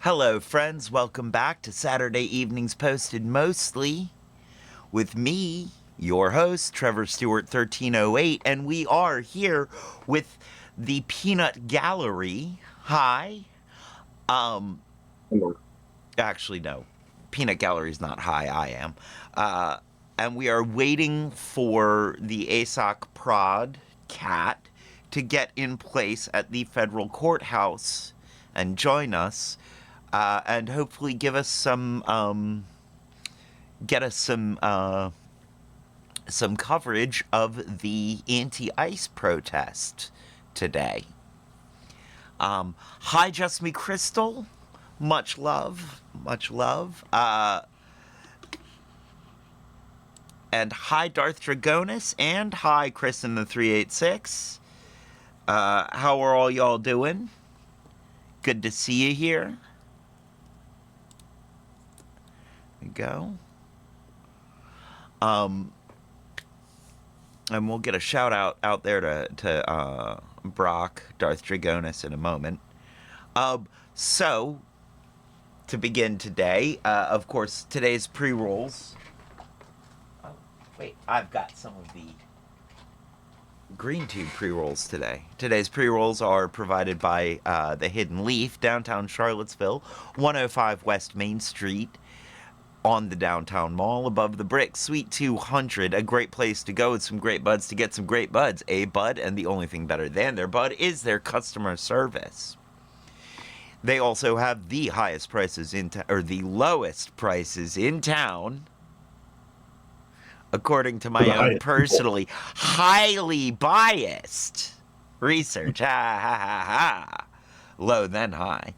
Hello, friends. Welcome back to Saturday Evenings Posted Mostly with me, your host, Trevor Stewart 1308, and we are here with the Peanut Gallery. Hi. Actually, no. Peanut Gallery's not hi, I am. And we are waiting for the ASOC Prod cat to get in place at the federal courthouse and join us. And hopefully give us get us some coverage of the anti-ice protest today. Hi, Just Me Crystal. Much love, much love. And hi, Darth Dragonis, and hi, Chris in the 386. How are all y'all doing? Good to see you here. Go. And we'll get a shout out there to Brock, Darth Dragonis in a moment. So, to begin today, of course, today's pre-rolls. Oh, wait, I've got some of the Green Tube pre-rolls today. Today's pre-rolls are provided by the Hidden Leaf, downtown Charlottesville, 105 West Main Street, on the downtown mall above the Brick, Suite 200, a great place to go with some great buds to get some great buds. A bud, and the only thing better than their bud is their customer service. They also have the highest prices or the lowest prices in town, according to my own personally highly biased research. Ha ha ha ha. Low then high.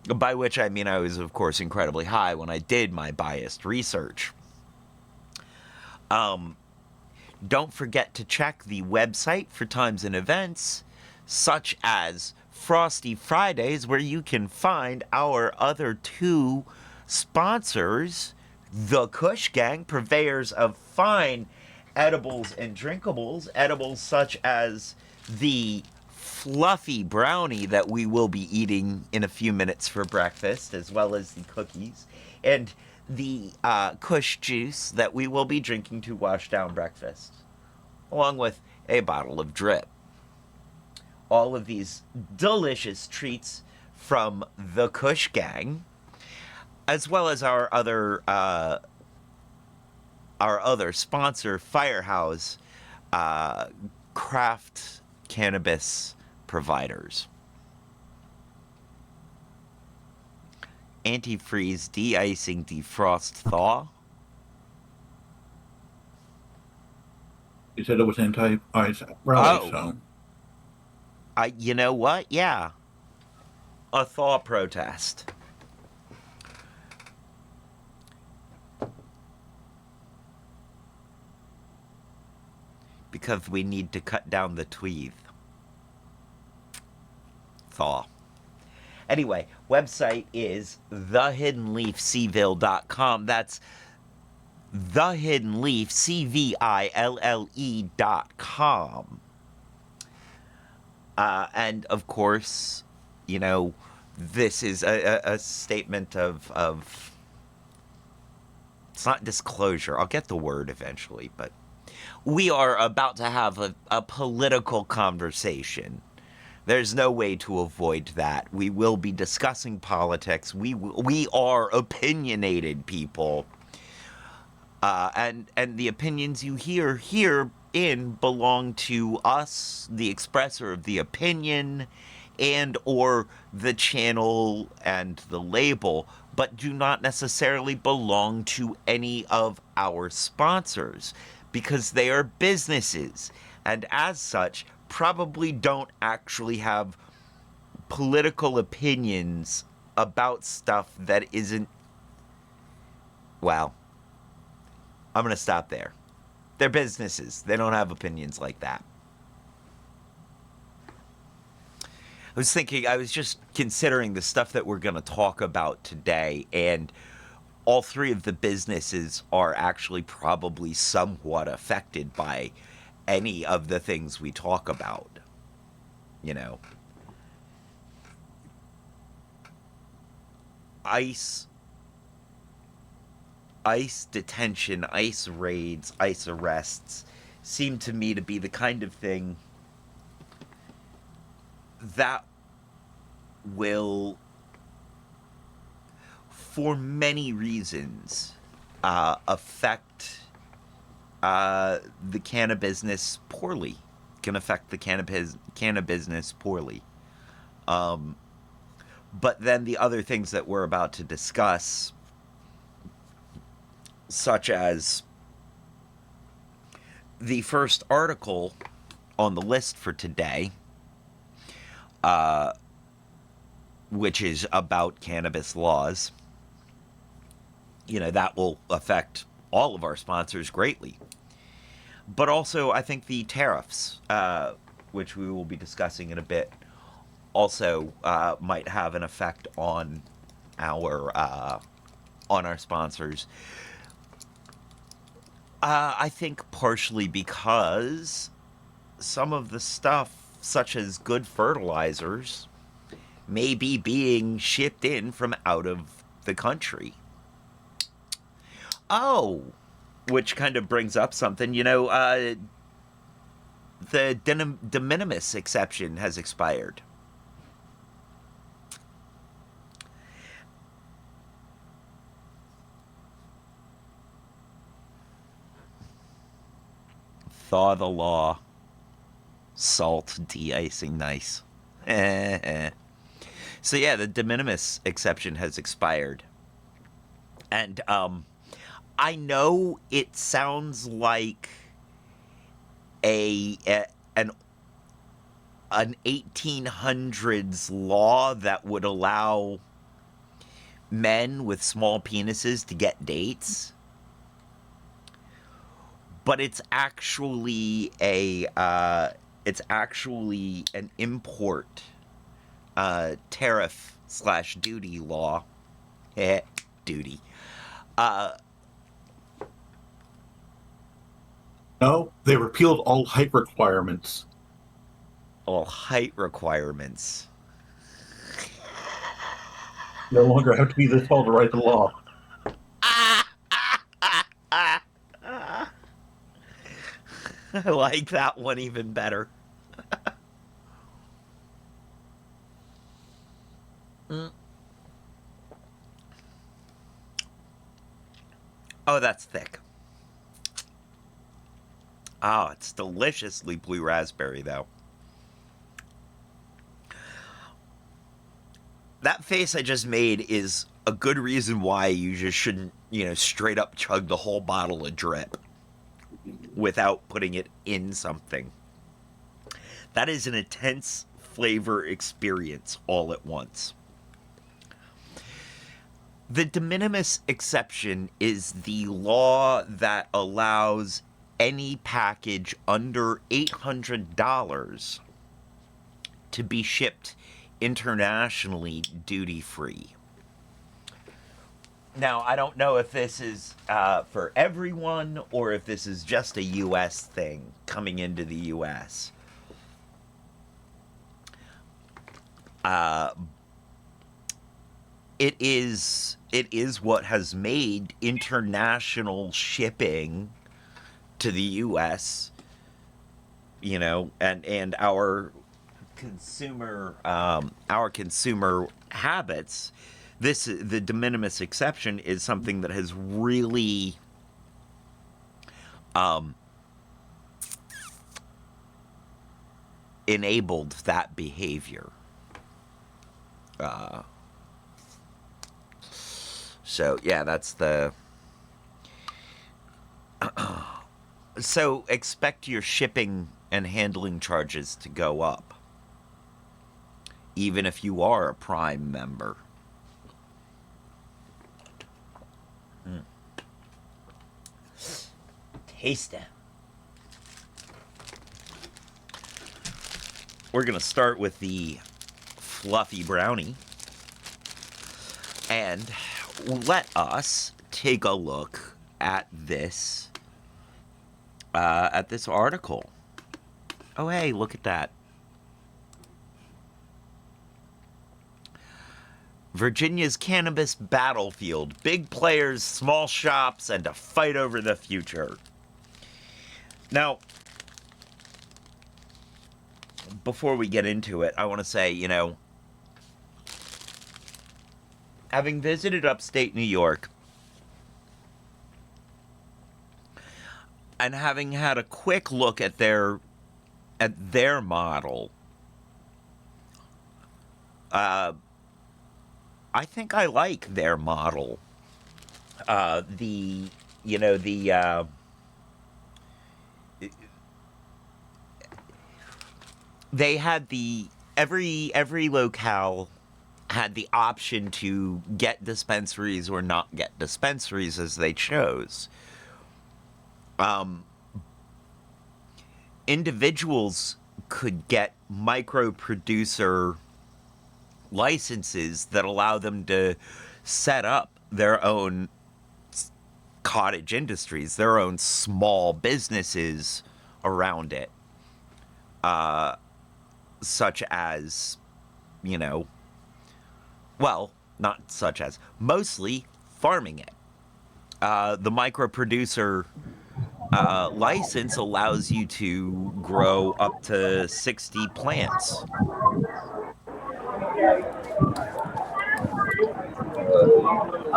By which I mean I was, of course, incredibly high when I did my biased research. Don't forget to check the website for times and events, such as Frosty Fridays, where you can find our other two sponsors, the Kush Gang, purveyors of fine edibles and drinkables, edibles such as the fluffy brownie that we will be eating in a few minutes for breakfast, as well as the cookies, and the Kush juice that we will be drinking to wash down breakfast, along with a bottle of drip. All of these delicious treats from the Kush Gang, as well as our other sponsor, Firehouse Craft Cannabis providers. Antifreeze, de-icing, defrost, thaw. You said it was anti-ice. Really, so. You know what? Yeah. A thaw protest. Because we need to cut down the tweed. Thaw. Anyway, website is thehiddenleafcville.com. That's thehiddenleafcville.com. And of course, you know, this is a statement of it's not disclosure. I'll get the word eventually, but we are about to have a political conversation. There's no way to avoid that. We will be discussing politics. We are opinionated people. And the opinions you hear herein belong to us, the expressor of the opinion, and or the channel and the label, but do not necessarily belong to any of our sponsors, because they are businesses, and as such, probably don't actually have political opinions about stuff that isn't, well, I'm going to stop there. They're businesses. They don't have opinions like that. I was just considering the stuff that we're going to talk about today, and all three of the businesses are actually probably somewhat affected by any of the things we talk about, you know. ICE ICE detention, ICE raids, ICE arrests seem to me to be the kind of thing that will, for many reasons, affect the canna business poorly. Can affect the canna business poorly. But then the other things that we're about to discuss, such as the first article on the list for today, which is about cannabis laws, that will affect all of our sponsors greatly. But also, I think the tariffs, which we will be discussing in a bit, also might have an effect on our sponsors. I think partially because some of the stuff, such as good fertilizers, may be being shipped in from out of the country. Oh, which kind of brings up something, the de minimis exception has expired. Thaw the law. Salt de-icing nice. So yeah, the de minimis exception has expired. And I know it sounds like an 1800s law that would allow men with small penises to get dates, but it's actually an import tariff / duty law. Duty. No, they repealed all height requirements. All height requirements. You no longer have to be this tall to write the law. I like that one even better. Oh, that's thick. Oh, it's deliciously blue raspberry, though. That face I just made is a good reason why you just shouldn't, straight up chug the whole bottle of drip without putting it in something. That is an intense flavor experience all at once. The de minimis exception is the law that allows any package under $800 to be shipped internationally duty-free. Now, I don't know if this is for everyone or if this is just a U.S. thing coming into the U.S. It is what has made international shipping to the U.S., and our consumer habits. The de minimis exception is something that has really enabled that behavior. So yeah, that's the. So expect your shipping and handling charges to go up, even if you are a Prime member. Taste it. We're going to start with the fluffy brownie. And let us take a look at this article. Oh, hey, look at that. Virginia's cannabis battlefield. Big players, small shops, and a fight over the future. Now, before we get into it, I want to say, having visited upstate New York and having had a quick look at their model, I think I like their model. The you know the they had every locale had the option to get dispensaries or not get dispensaries as they chose. Individuals could get micro producer licenses that allow them to set up their own cottage industries, their own small businesses around it, such as, well, not such as, mostly farming it. The micro producer license allows you to grow up to 60 plants.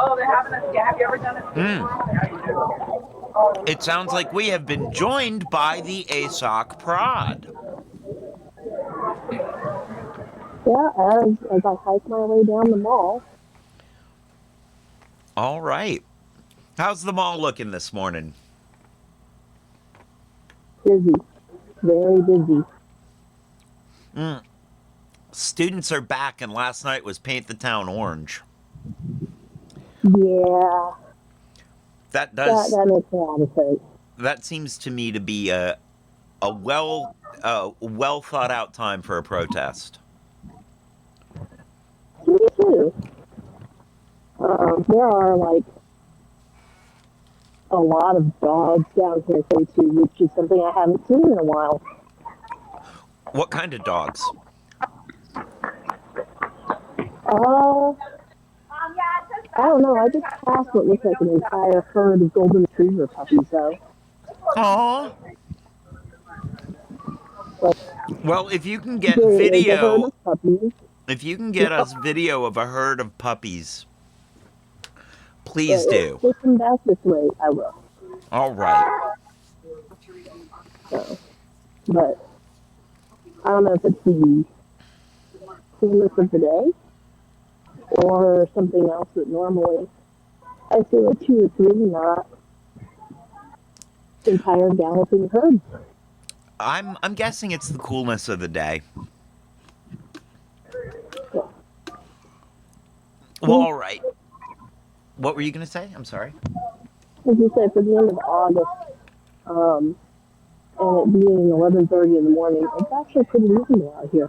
Oh, they're having us. Yeah, have you ever done it? It sounds like we have been joined by the ASOC prod. Yeah, as I hike my way down the mall. All right. How's the mall looking this morning? Busy. Very busy. Students are back, and last night was Paint the Town Orange. Yeah. That does. That makes a lot of sense. That seems to me to be a well thought out time for a protest. Me too. There are a lot of dogs down here too, which is something I haven't seen in a while. What kind of dogs? I don't know. I just passed what looks like an entire herd of golden retriever puppies, though. Aww. But well, if you can get there is a herd video, of puppies. if you can get us video of a herd of puppies, please do. If they come back this way, I will. All right. So, but I don't know if it's the coolness of the day or something else that normally I see like 2 or 3, not entire galloping herds. I'm guessing it's the coolness of the day. Well, all right. What were you going to say? I'm sorry. As you said, for the end of August, and it being 11:30 in the morning, it's actually pretty reasonable out here.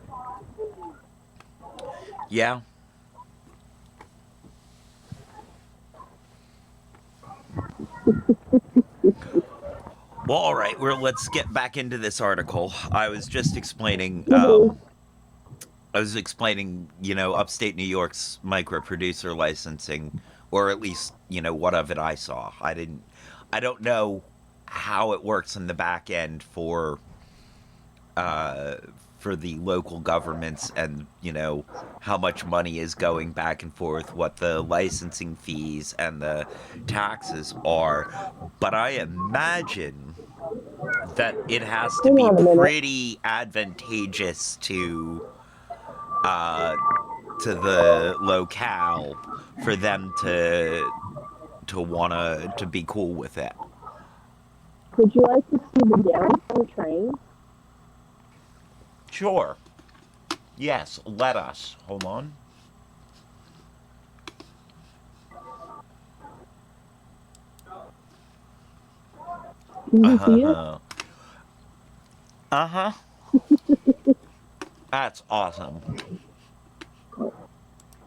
Yeah. Well, all right. Let's get back into this article. I was just explaining. Upstate New York's micro producer licensing, or at least what of it I saw. I don't know how it works in the back end for the local governments, and how much money is going back and forth, what the licensing fees and the taxes are, but I imagine that it has to be pretty advantageous to the locale for them to want to be cool with it. Would you like to see the downtown train? Sure. Yes, let us. Hold on. Can you see it? Uh-huh. That's awesome.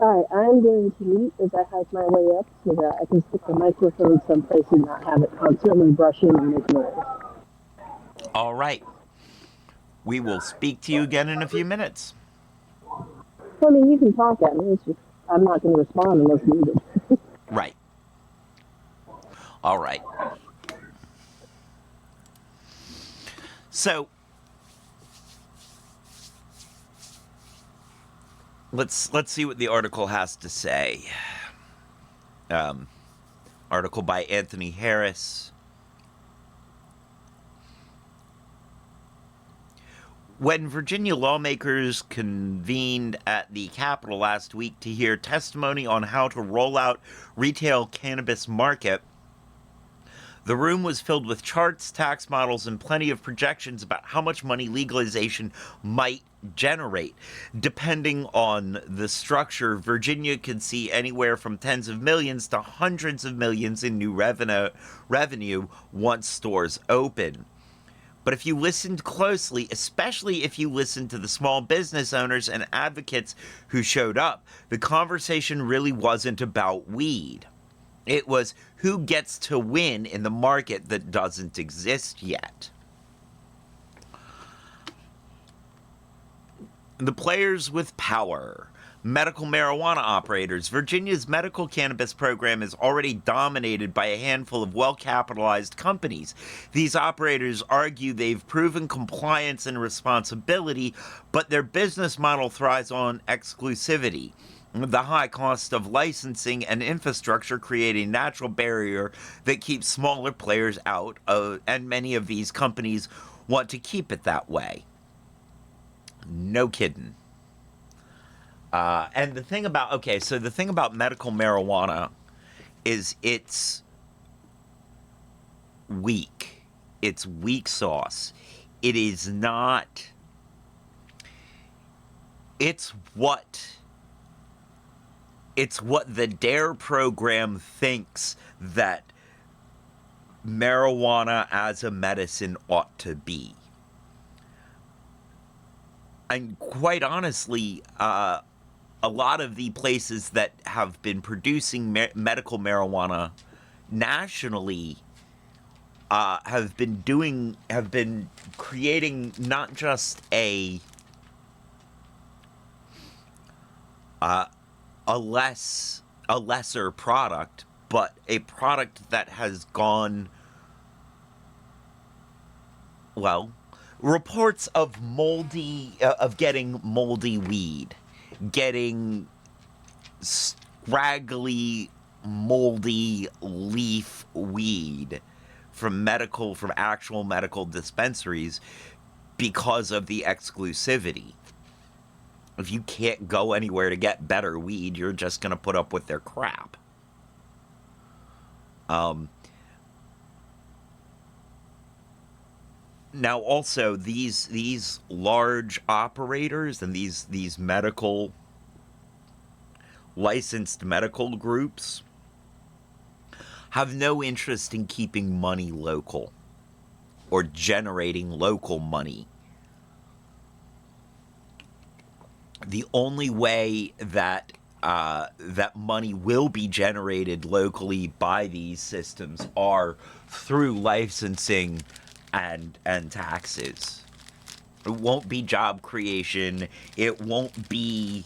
Alright, I'm going to mute as I hike my way up so that I can stick the microphone someplace and not have it constantly brushing and make noise. All right. We will speak to you again in a few minutes. Well, I mean, you can talk at me. It's just I'm not going to respond unless needed. Right. All right. So let's see what the article has to say. Article by Anthony Harris. When Virginia lawmakers convened at the Capitol last week to hear testimony on how to roll out retail cannabis market, the room was filled with charts, tax models, and plenty of projections about how much money legalization might generate. Depending on the structure, Virginia could see anywhere from tens of millions to hundreds of millions in new revenue once stores open. But if you listened closely, especially if you listened to the small business owners and advocates who showed up, the conversation really wasn't about weed. It was who gets to win in the market that doesn't exist yet. The players with power. Medical marijuana operators. Virginia's medical cannabis program is already dominated by a handful of well-capitalized companies. These operators argue they've proven compliance and responsibility, but their business model thrives on exclusivity. The high cost of licensing and infrastructure create a natural barrier that keeps smaller players out, and many of these companies want to keep it that way. No kidding. And the thing about, the thing about medical marijuana is it's weak. It's weak sauce. It is not, it's what the DARE program thinks that marijuana as a medicine ought to be. And quite honestly, a lot of the places that have been producing medical marijuana nationally have been creating not just a lesser product, but a product that has gone, well, reports of getting moldy weed, getting scraggly, moldy leaf weed from actual medical dispensaries because of the exclusivity. If you can't go anywhere to get better weed, you're just going to put up with their crap. Now, also, these large operators and these medical licensed medical groups have no interest in keeping money local or generating local money. The only way that that money will be generated locally by these systems are through licensing and taxes. It won't be job creation. It won't be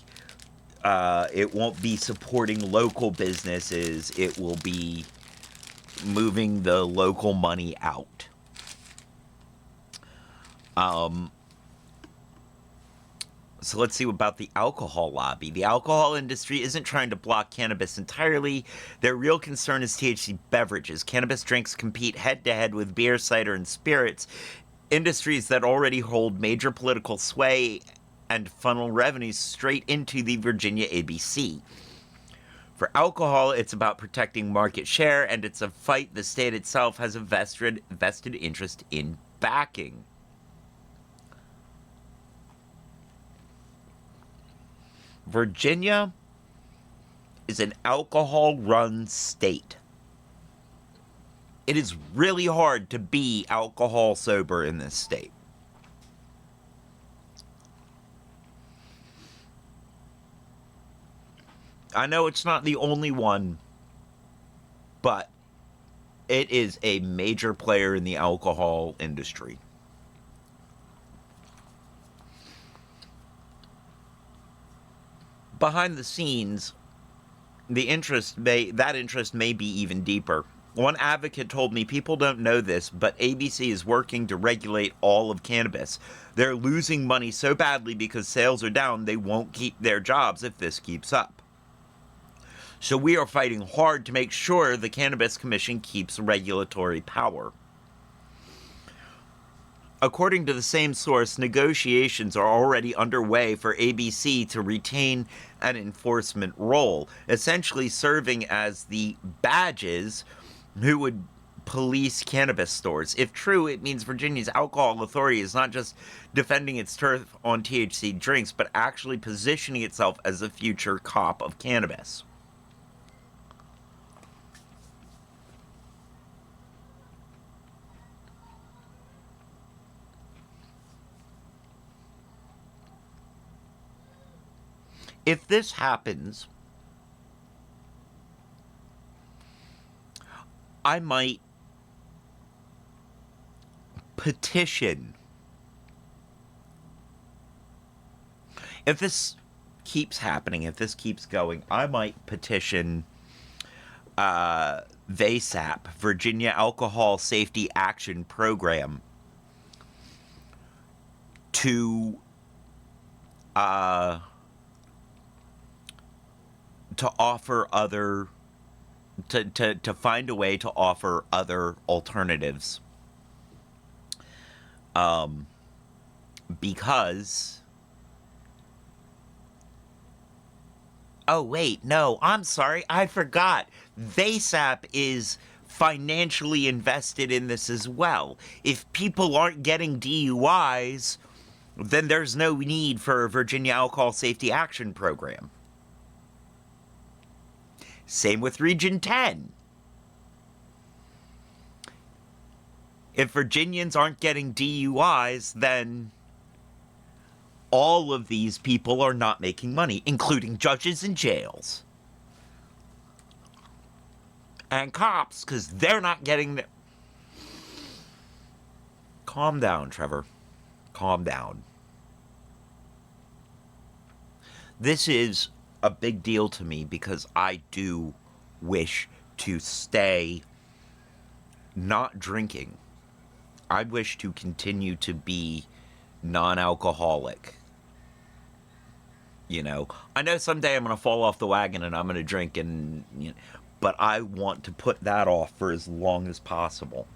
supporting local businesses. It will be moving the local money out. So let's see about the alcohol lobby. The alcohol industry isn't trying to block cannabis entirely. Their real concern is THC beverages. Cannabis drinks compete head-to-head with beer, cider, and spirits, industries that already hold major political sway and funnel revenues straight into the Virginia ABC. For alcohol, it's about protecting market share, and it's a fight the state itself has a vested interest in backing. Virginia is an alcohol-run state. It is really hard to be alcohol sober in this state. I know it's not the only one, but it is a major player in the alcohol industry. Behind the scenes, that interest may be even deeper. One advocate told me people don't know this, but ABC is working to regulate all of cannabis. They're losing money so badly because sales are down, they won't keep their jobs if this keeps up. So we are fighting hard to make sure the Cannabis Commission keeps regulatory power. According to the same source, negotiations are already underway for ABC to retain an enforcement role, essentially serving as the badges who would police cannabis stores. If true, it means Virginia's alcohol authority is not just defending its turf on THC drinks, but actually positioning itself as a future cop of cannabis. If this happens, I might petition. If this keeps happening, if this keeps going, I might petition VASAP, Virginia Alcohol Safety Action Program, to offer other to find a way to offer other alternatives, because oh wait, no, I'm sorry, I forgot. VASAP is financially invested in this as well. If people aren't getting DUIs, then there's no need for a Virginia Alcohol Safety Action Program. Same with Region 10. If Virginians aren't getting DUIs, then all of these people are not making money, including judges and jails. And cops, because they're not getting the... Calm down, Trevor. Calm down. This is a big deal to me because I do wish to stay not drinking. I wish to continue to be non-alcoholic. You know, I know someday I'm going to fall off the wagon and I'm going to drink, and you know, but I want to put that off for as long as possible.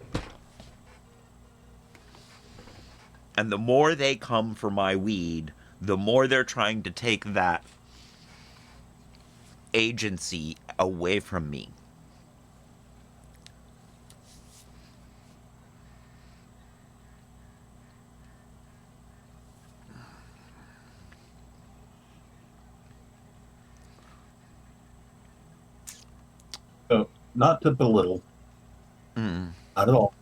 And the more they come for my weed, the more they're trying to take that agency away from me. So, not to belittle, not at all,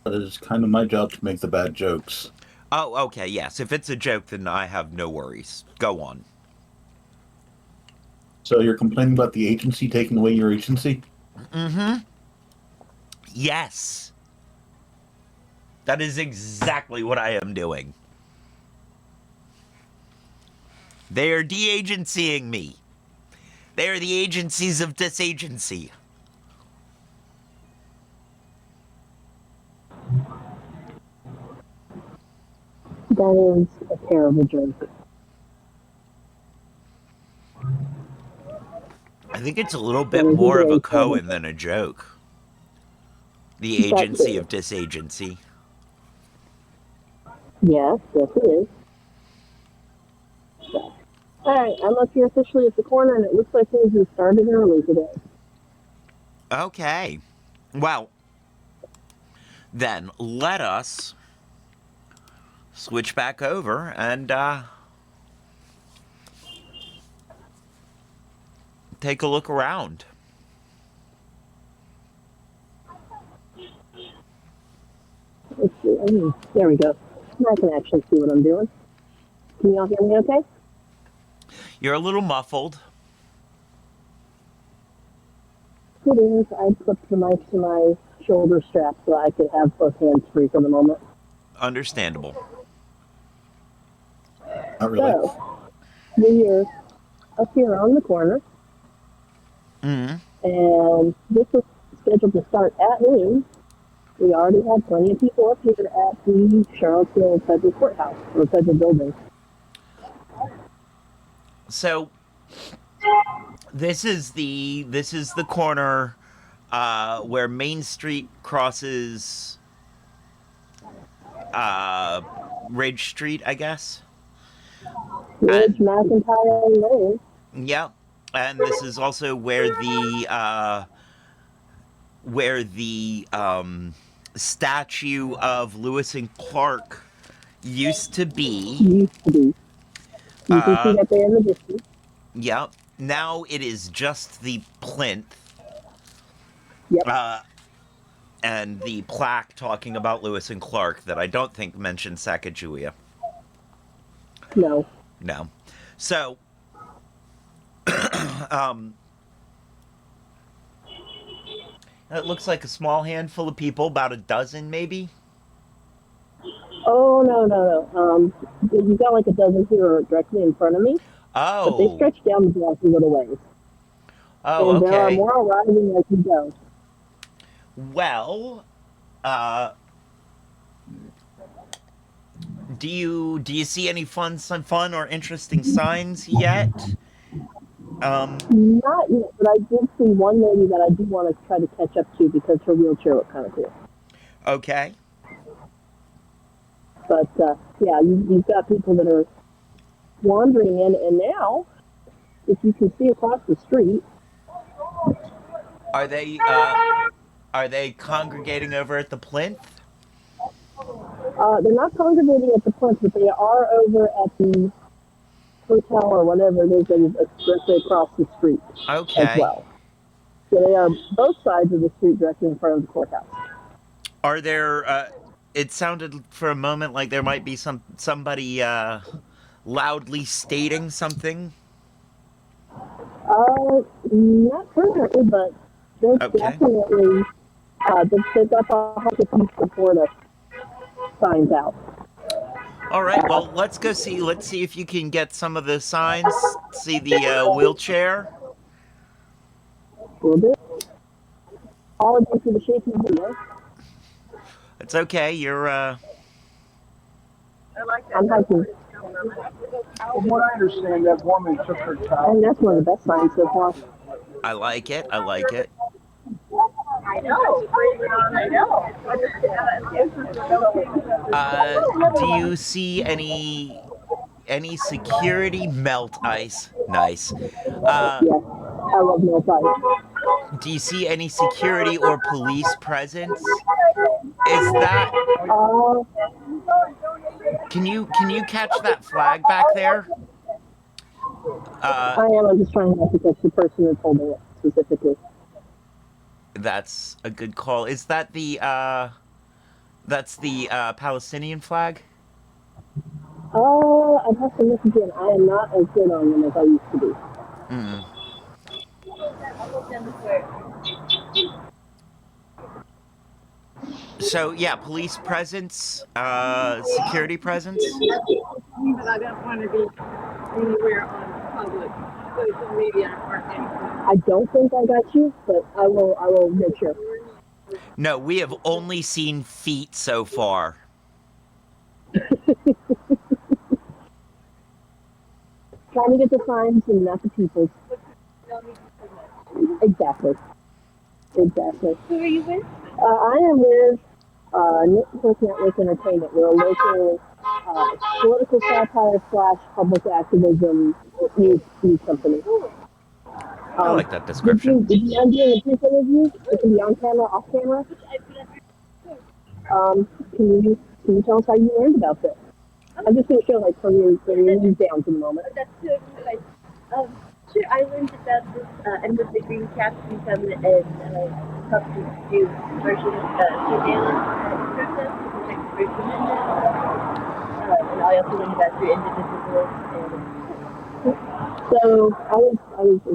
but it is kind of my job to make the bad jokes. Oh, okay, yes. If it's a joke, then I have no worries. Go on. So you're complaining about the agency taking away your agency? Mm-hmm. Yes. That is exactly what I am doing. They are de-agencying me. They are the agencies of disagency. That is a terrible joke. I think it's a little bit more of a Cohen than a joke. The agency of disagency. Yes, yes it is. So. Alright, I'm up here officially at the corner, and it looks like things have started early today. Okay. Well, then let us switch back over and take a look around. Let's see. There we go. Now I can actually see what I'm doing. Can you all hear me okay? You're a little muffled. It is. I clipped the mic to my shoulder strap so I could have both hands free for the moment. Understandable. Not really. So, we are up here on the corner, And this was scheduled to start at noon. We already had plenty of people up here at the Charlottesville Federal Courthouse, or Federal Building. So this is the corner where Main Street crosses Ridge Street, I guess. Ridge McIntyre Lane. Yeah, and this is also where the statue of Lewis and Clark used to be. Used to be. You can see that there in the distance. Yep. Now it is just the plinth. Yep. And the plaque talking about Lewis and Clark that I don't think mentioned Sacagawea. No. No. So, it looks like a small handful of people, about a dozen maybe. Oh, no. You got like a dozen here directly in front of me. But they Oh. stretch down the block a little ways. Oh, And there are okay. more arriving as we go. Well, uh, do you see any some fun or interesting signs yet? Not yet, but I did see one lady that I do want to try to catch up to because her wheelchair looked kind of cool. Okay. But yeah, you've got people that are wandering in, and now, if you can see across the street, Are they congregating over at the plinth? they're not congregating at the plinth, but they are over at the hotel or whatever it is that is directly across the street as Okay. well. So they are both sides of the street directly in front of the courthouse. Are there? It sounded for a moment like there might be somebody loudly stating something. Not currently, but there's Okay. definitely they've got the Hunter Peace Florida signs out. All right. Well, let's go see. Let's see if you can get some of the signs. See the wheelchair. Will do. Apologies for the shaky video. It's okay. You're. I'm hiking, From what I understand, that woman took her child. and that's one of the best signs so far. I like it. I like it. I know. I know. Do you see any security melt ice? Nice. Yes, I love no fight. Do you see any security or police presence? Is that? Uh, Can you catch that flag back there? I am. I'm just trying not to catch the person that's holding it specifically. That's a good call. Is that that's the Palestinian flag? I'd have to look again. I am not as good on them as I used to be. Mm. So yeah, police presence, security presence. But I don't want to be anywhere on public social media or anything. I don't think I got you, but I will make sure. No, we have only seen feet so far. Trying to get the signs and not the people. Exactly. Who are you with? I am with Network Entertainment. We're a local political satire / public activism news company. I like that description. Did you I'm doing a brief interview? It can be on camera, off camera. Can you tell us how you learned about this? I'm just going to show like from your news down for the moment. That's good. Sure, I learned about this. I'm with the Green Caps become and helped to do version of surveillance process to protect the First Amendment. And I also learned about the indivisible and So I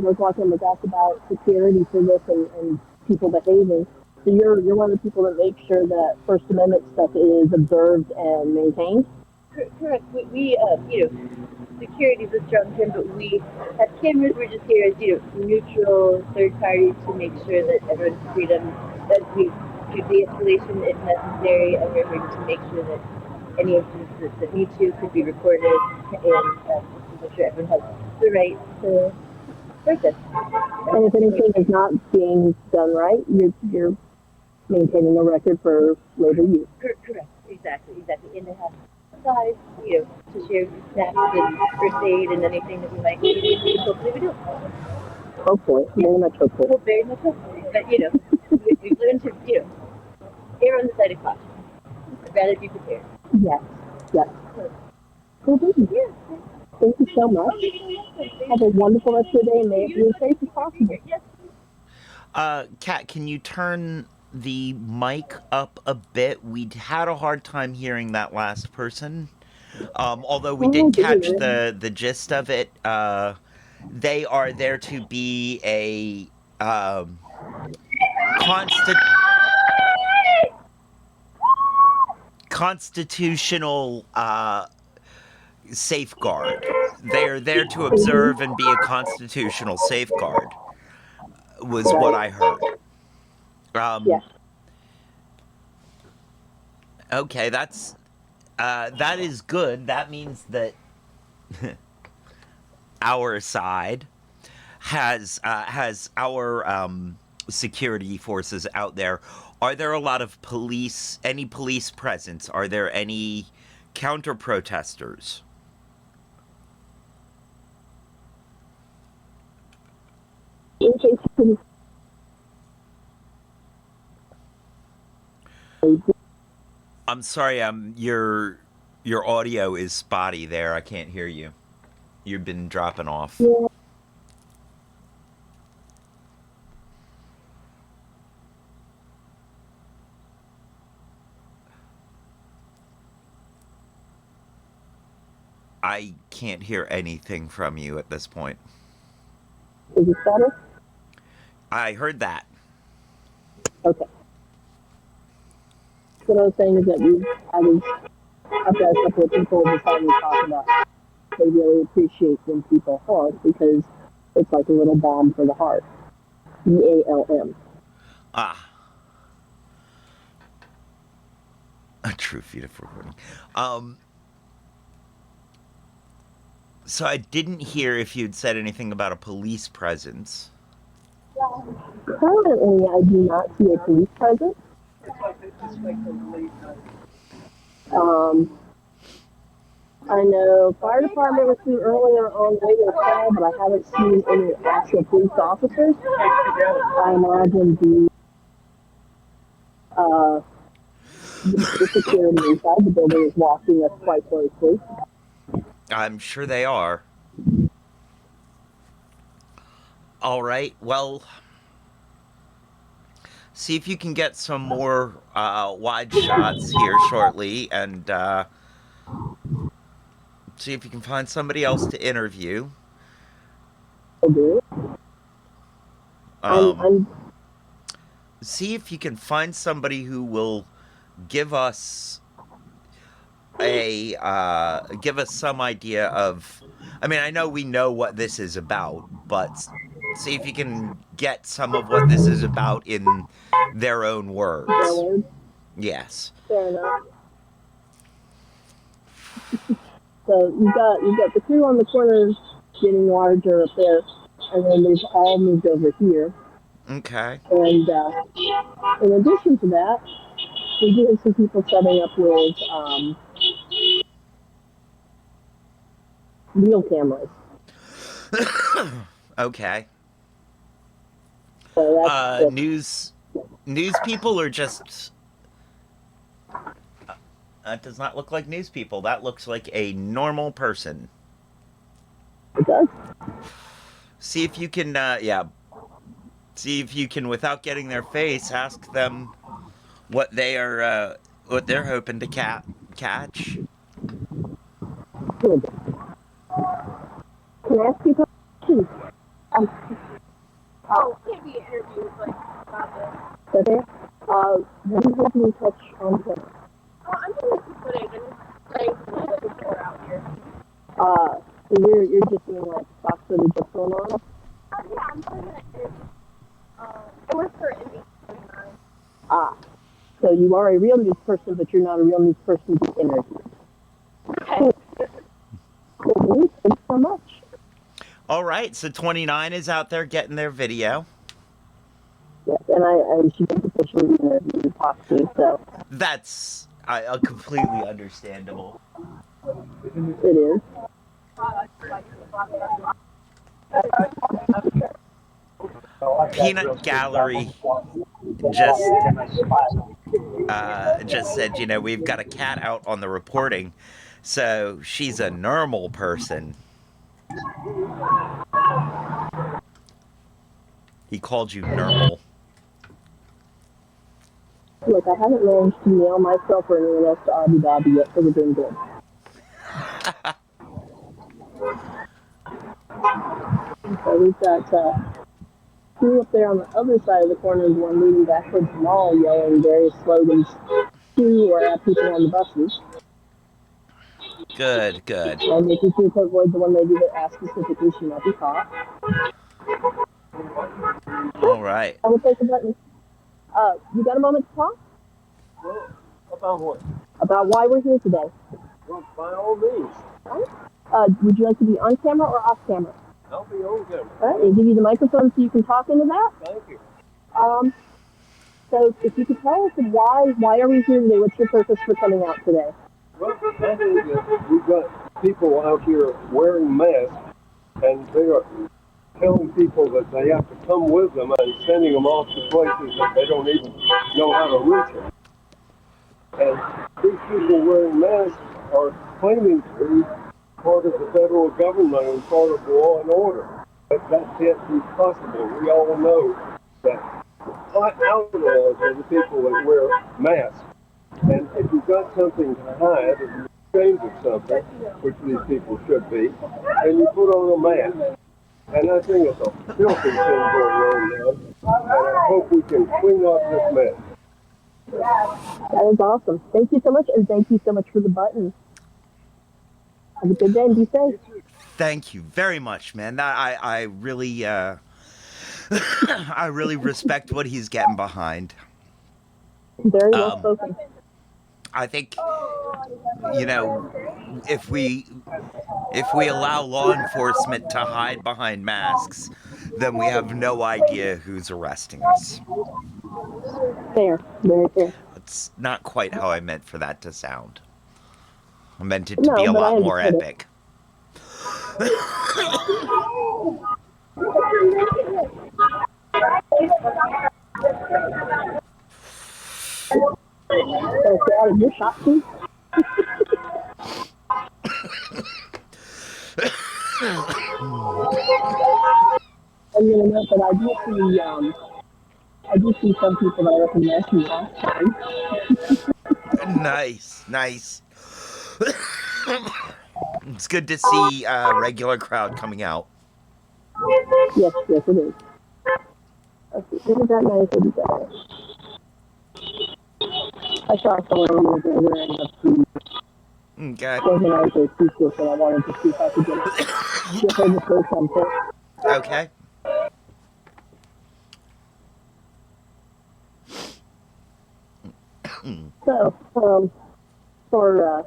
was watching the doc about security for this and people behaving. So you're one of the people that make sure that First Amendment stuff is observed and maintained. Correct. Security is a strong term, but we have cameras. We're just here as, neutral third parties to make sure that everyone's freedom, that we do de-escalation if necessary, and we're here to make sure that any incidents that need to could be recorded, and just to make sure everyone has the right to protest. And if anything is not being done right, you're maintaining a record for later use. Correct. Exactly. And to have size, to share snacks and first aid and anything that we might need. Hopefully we do. Hopefully, very much hopefully. Well, very much hopefully. But, we've learned to, err on the side of caution. I'd rather be prepared. Yes, yes. Cool beans. Yeah. Thank you so much. Have a wonderful rest of your day, and may it be as safe as possible. Yes. Kat, can you turn the mic up a bit? We had a hard time hearing that last person. Although we did catch the gist of it. They are there to be a constitutional safeguard. They are there to observe and be a constitutional safeguard, was what I heard. Yes. Okay, that is good. That means that our side has our security forces out there. Are there a lot of any police presence? Are there any counter protesters? In case I'm sorry, your audio is spotty there. I can't hear you. You've been dropping off. Yeah. I can't hear anything from you at this point. Is it better? I heard that. Okay. What I was saying is that I've got a couple of people who tell me talk about they really appreciate when people honk because it's like a little balm for the heart. BALM. Ah. A true feed of recording. So I didn't hear if you'd said anything about a police presence. Currently, I do not see a police presence. I know fire department was through earlier on radio call, but I haven't seen any actual police officers. I imagine the security inside the building is watching us quite closely. I'm sure they are. All right, well, see if you can get some more wide shots here shortly, and see if you can find somebody else to interview. See if you can find somebody who will give us some idea of. I mean, I know we know what this is about, but see if you can get some of what this is about in their own words. Yes. Fair enough. So you've got the crew on the corners getting larger up there, and then they've all moved over here. Okay. And in addition to that, we do have some people setting up with wheel cameras. Okay. So that's news people or just. That does not look like news people. That looks like a normal person. It does. See if you can, See if you can, without getting their face, ask them what they're hoping to catch. Good. Can I ask you a question? Can't be an interview, but about this. Okay. What are you hoping to touch on today? I'm going to put it in. on? Yeah, I'm doing it. I work for NBC. Ah, so you are a real news person, but you're not a real news person to interview. Okay. Cool. Thanks so much. All right, so 29 is out there getting their video. Yes, and she did officially interview and talk to me, so That's completely understandable. it is. Peanut Gallery just said, we've got a cat out on the reporting, so she's a normal person. He called you normal. Look, I haven't managed to nail myself or anyone else to Abu Dhabi yet, so we're doing good. So we've got two up there on the other side of the corner, the one leading back towards the mall, yelling various slogans to or at people on the buses. Good, good. And making sure to avoid the one lady that asked specifically she not be caught. All right. I will take the button. You got a moment to talk? Well, about what? About why we're here today. Well, by all means. Would you like to be on camera or off camera? I'll be on camera. All right, we'll give you the microphone so you can talk into that. Thank you. So if you could tell us why are we here today? What's your purpose for coming out today? Well, I think that we've got people out here wearing masks, and they are telling people that they have to come with them and sending them off to places that they don't even know how to reach them. And these people wearing masks are claiming to be part of the federal government and part of law and order. But that can't be possible. We all know that outlaws are the people that wear masks. And if you've got something to hide, if you're ashamed of something, which these people should be, then you put on a mask. And I think it's a filthy thing going on now. And I hope we can clean up this mess. That is awesome. Thank you so much, and thank you so much for the button. Have a good day and be safe. Thank you very much, man. I really I really respect what he's getting behind. Very well spoken. I think if we allow law enforcement to hide behind masks, then we have no idea who's arresting us. Fair. Very fair. It's not quite how I meant for that to sound. I meant it to No, be a but lot I more understood epic. So, out of your shop, please. I'm gonna note that I do see some people that I recognize from last time. Nice. It's good to see a regular crowd coming out. Yes, it is. Okay, isn't that nice? Isn't that nice? I saw someone over there wearing a suit. Okay. Wasn't out there suit, and I wanted to see if I could get her to say something. Okay. So, for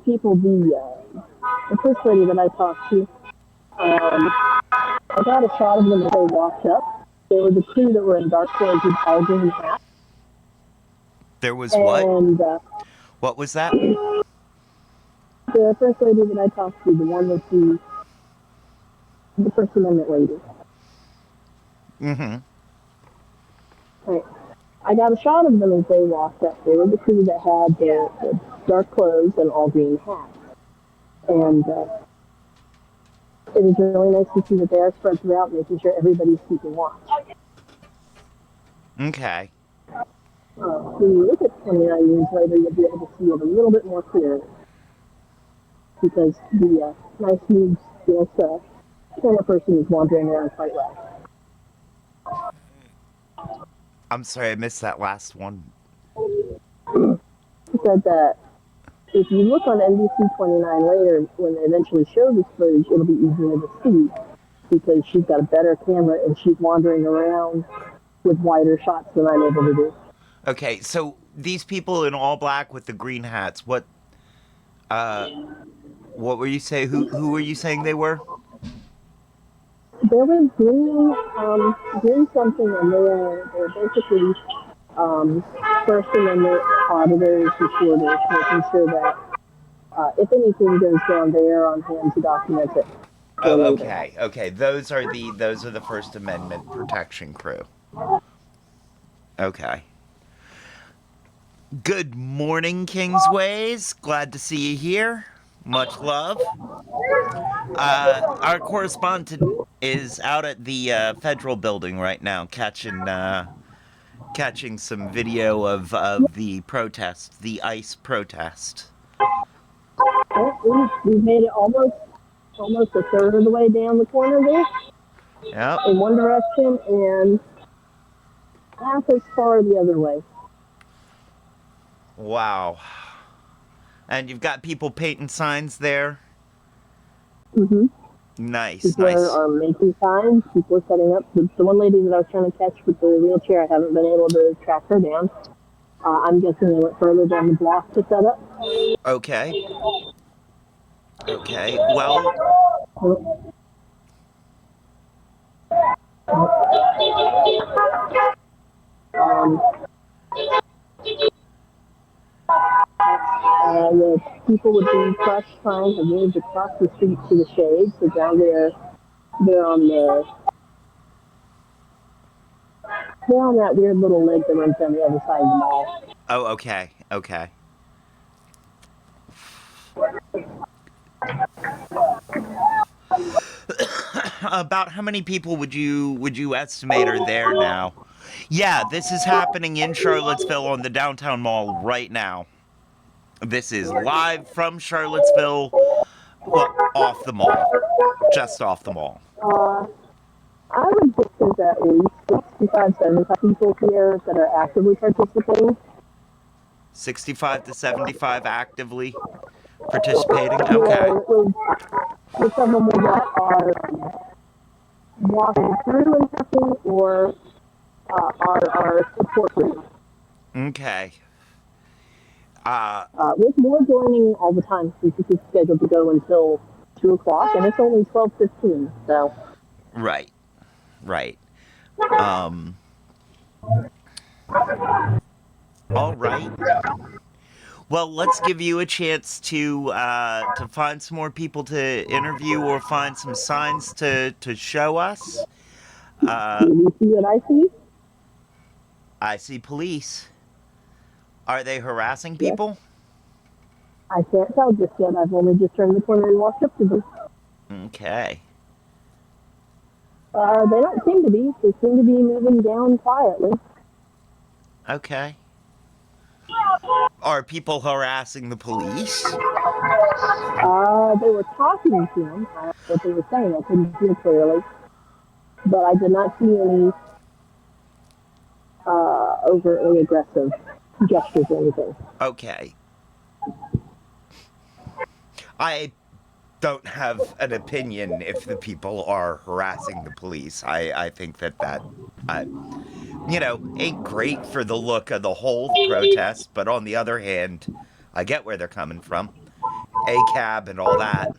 people, the first lady that I talked to, I got a shot of them as they walked up. They were the crew that were in dark clothes with all green hats. There was what? And What was that? the first lady that I talked to, the one with the First Amendment lady. Mm-hmm. Right. I got a shot of them as they walked up. They were the crew that had the dark clothes and all green hats. And it was really nice to see that they are spread throughout, making sure everybody's keeping watch. Okay. When you look at 29 years later, you'll be able to see it a little bit more clearly. Because the nice news, camera person is wandering around quite well. I'm sorry, I missed that last one. He said that if you look on NBC 29 later, when they eventually show this footage, it'll be easier to see because she's got a better camera and she's wandering around with wider shots than I'm able to do. Okay, so these people in all black with the green hats, what were you saying? Who were you saying they were? There was green something, and they're basically First Amendment auditors, reporters, making sure that if anything goes down, they are on hand to document it for Oh, later. okay, okay. Those are the First Amendment protection crew. Okay. Good morning, Kingsways. Glad to see you here. Much love. Our correspondent is out at the federal building right now, catching some video of the protest, the ICE protest. Well, we've made it almost a third of the way down the corner there Yep. in one direction and half as far the other way. Wow. And you've got people painting signs there. Mm-hmm. Nice, People nice. are making signs. People are setting up. The one lady that I was trying to catch with the wheelchair, I haven't been able to track her down. I'm guessing they went further down the block to set up. Okay. Okay. Well, Um, the people with the crush signs have moved across the street to the shade. So down there, they're on the they're on that weird little lake that runs down the other side of the mall. oh, okay. Okay. About how many people would you estimate are there now? Yeah, this is happening in Charlottesville on the downtown mall right now. This is live from Charlottesville, well, off the mall, just off the mall. I would guess there's at least 65, 75 people here that are actively participating. 65 to 75 actively participating. Yeah, Okay. with some of them that are walking through and helping, or our support group. Okay. With more joining all the time since this is scheduled to go until 2 o'clock, and it's only 12:15. So. Right. Right. All right. Well, let's give you a chance to find some more people to interview or find some signs to show us. Do you see what I see? I see police. Are they harassing Yes. people? I can't tell just yet. I've only just turned the corner and walked up to them. Okay. They don't seem to be. They seem to be moving down quietly. Okay. Are people harassing the police? They were talking to him. What they were saying, I couldn't hear clearly. But I did not see any overtly aggressive gestures or anything. Okay. I don't have an opinion if the people are harassing the police. I think that ain't great for the look of the whole protest, but on the other hand, I get where they're coming from. ACAB and all that.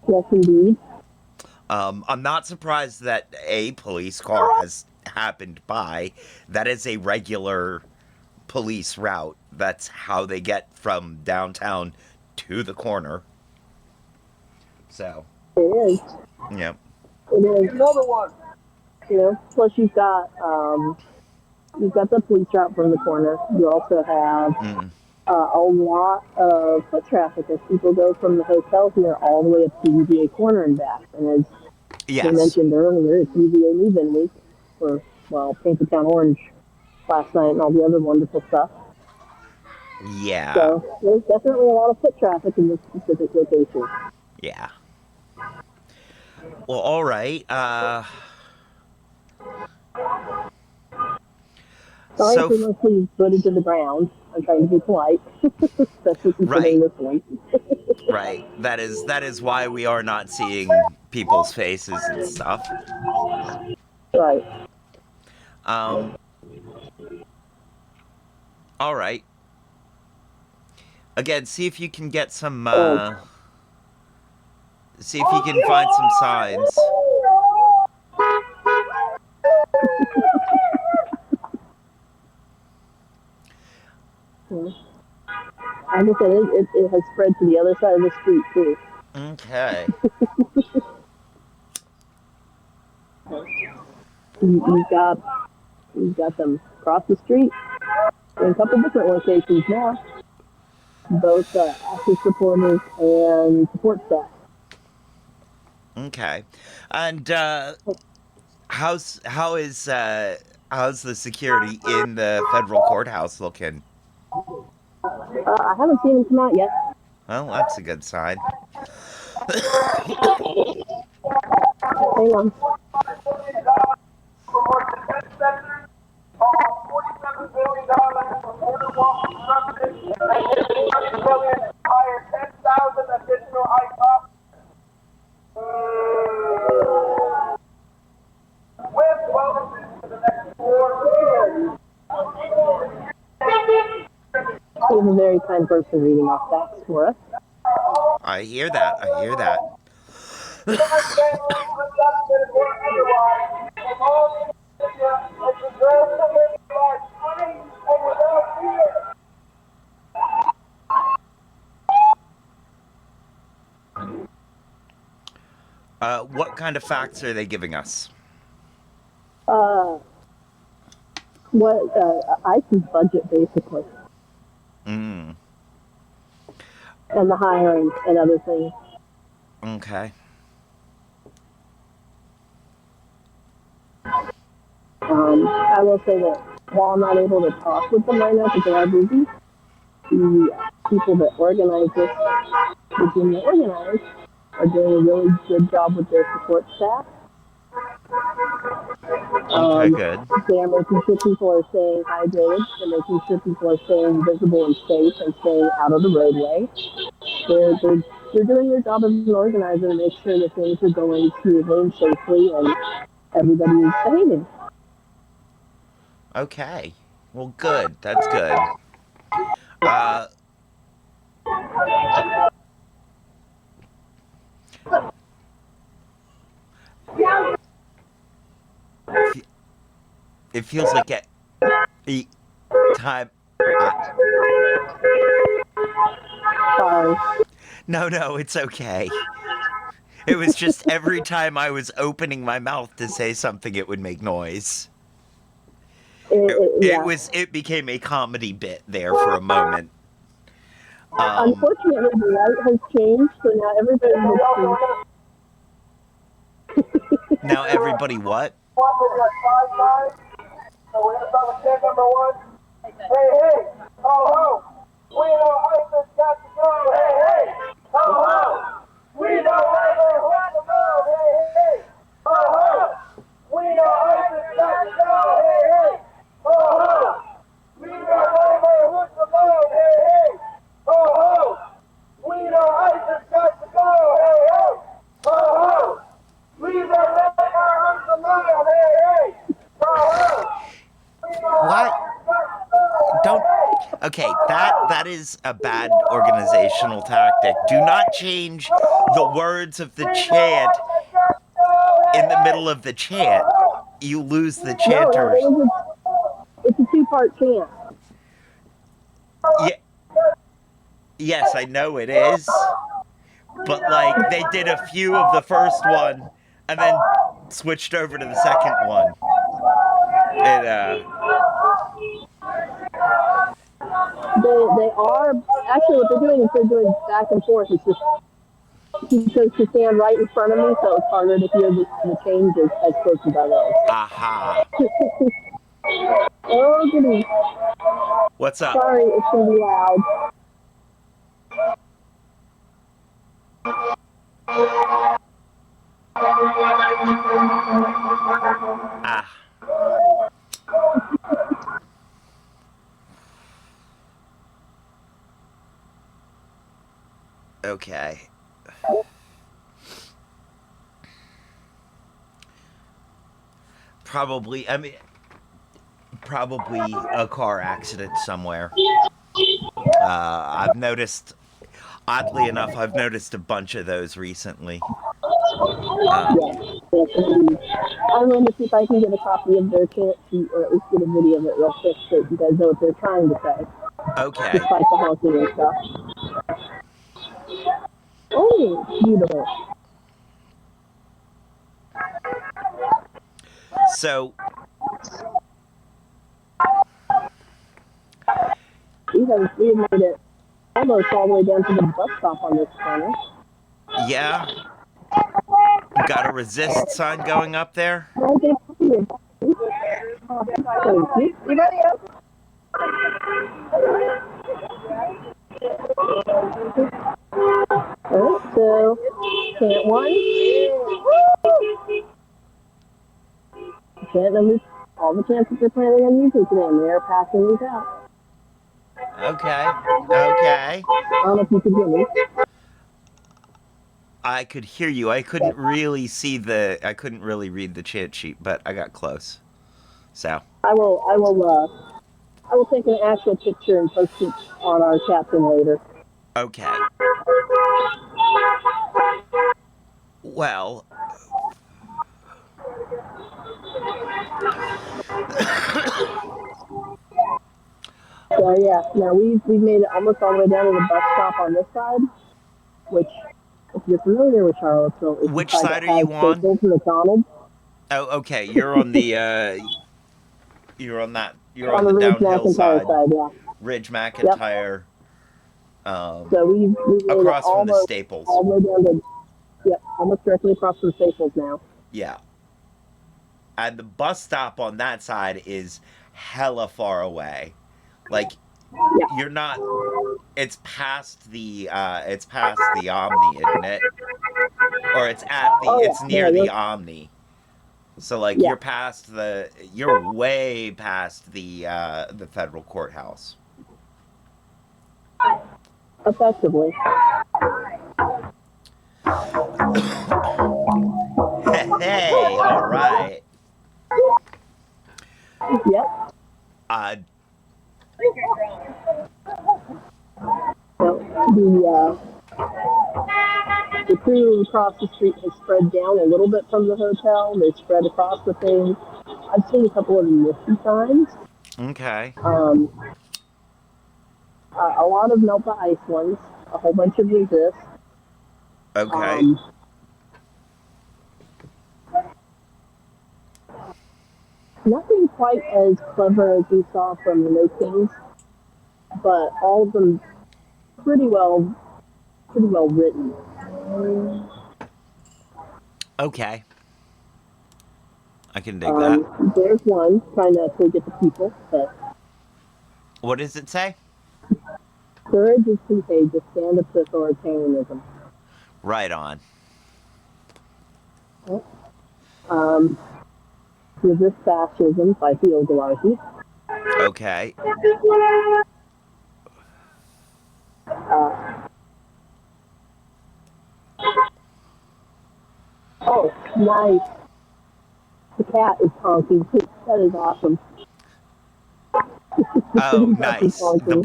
Yes, indeed. I'm not surprised that a police car has happened by. That is a regular police route. That's how they get from downtown to the corner. So. It is. Yep. It is. Another one. Plus you've got the police route from the corner. You also have a lot of foot traffic as people go from the hotel here all the way up to UVA corner and back. And as we mentioned earlier, it's UVA Move-In Week for, Paint the Town Orange last night and all the other wonderful stuff. Yeah. So there's definitely a lot of foot traffic in this specific location. Yeah. Well, all right. Sorry for mostly footage of the ground. I'm trying to be polite, especially considering this one. Right. That is why we are not seeing people's faces and stuff. Right. Um. All right. Again, see if you can get some. Oh. See if you can find some signs. Like I said, it has spread to the other side of the street too. Okay. You've got them across the street in a couple different locations now, both active supporters and support staff. Okay. And how's the security in the federal courthouse looking? I haven't seen them come out yet. Well, that's a good sign. Hang on. We have a very kind person reading off facts for us. I hear that. I hear that. What kind of facts are they giving us? Uh, what ICE's budget basically, Mm. and the hiring and other things. Okay. I will say that while I'm not able to talk with them right now because they are busy, the people that organize this, the team that organize, are doing a really good job with their support staff. Okay, good. They're making sure people are staying hydrated. They're making sure people are staying visible and safe and staying out of the roadway. They're doing their job as an organizer to make sure that things are going smoothly and safely and everybody is behaving. Okay. Well, good. That's good. Uh, it feels like time. I, Sorry. no, it's okay. It was just every time I was opening my mouth to say something, it would make noise. Yeah. It became a comedy bit there for a moment. Unfortunately, the light has changed, so now everybody looks. Now everybody what? What? Don't. Okay, that is a bad organizational tactic. Do not change the words of the chant in the middle of the chant. You lose the chanters. It's a two-part chant. Yeah. Yes, I know it is. But like they did a few of the first one and then switched over to the second one. It They are actually what they're doing is they're doing back and forth. It's just he chose to stand right in front of me, so it's harder to hear the changes as close as I was. aha. Oh goody! What's up? Sorry, it's gonna be loud. Ah. Okay. Probably, I mean, probably a car accident somewhere. I've noticed, oddly enough, I've noticed a bunch of those recently. Yes. Yes, indeed. I'm going to see if I can get a copy of their chant sheet or at least get a video of it real quick so you guys know what they're trying to say, Okay. despite the honking and stuff. Oh, beautiful. So, We have made it almost all the way down to the bus stop on this corner. yeah, got a resist sign going up there? Can I get a copy of Thank you. Anybody else? Alright, so chant one. Chant number, all the chants that they're planning on using today, and they're passing these out. Okay. Okay. I don't know if you can hear me. I could hear you. I couldn't really read the chant sheet, but I got close. So, I will take an actual picture and post it on our caption later. okay. Well, So yeah, now we've made it almost all the way down to the bus stop on this side, which, if you're familiar with Charlottesville, is the which side side that are has you on? Staples and McDonald's. Oh, okay. You're on the you're On on the the Ridge downhill McIntyre side. side, yeah. Ridge Yep. McIntyre, So we've made it across from the almost Staples. all the way down to, yep, almost directly across from Staples now. Yeah. And the bus stop on that side is hella far away. Like, Yeah. you're not. It's past the Omni, isn't it? Or Oh it's yeah, near the Omni. So like yeah, you're way past the federal courthouse. effectively. Hey, all right. Yep. Uh, So the crew across the street has spread down a little bit from the hotel. They spread across the thing. I've seen a couple of misty signs. okay. A lot of melt the ice ones. A whole bunch of resist. Okay. Nothing quite as clever as we saw from the No Kings, but all of them pretty well written. Okay. I can dig that. There's one trying to get the people, but What does it say? courage is contagious. Stand up to authoritarianism. Right on. Resist fascism by Theo Galarzi. Okay. Oh, nice. The cat is honking too. That is awesome. Oh, The cat is nice. honking.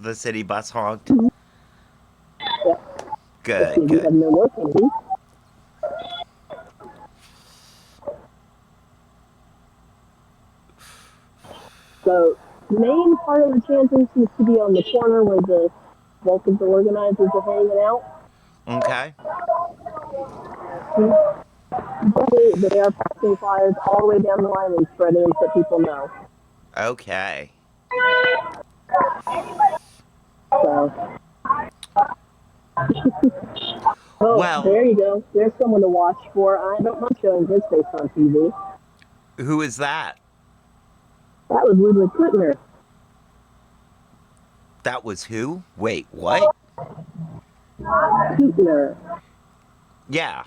The city bus honked. Yeah. Good, You have good. no more candy. So, the main part of the chanting seems to be on the corner where the bulk of the organizers are hanging out. Okay. But they are passing flyers all the way down the line and spreading them so people know. Okay. So. Oh, Well, there you go. There's someone to watch for. I don't mind showing his face on TV. who is that? That was Ludwig Kuttner. That was who? Wait, what? Kuttner. Yeah.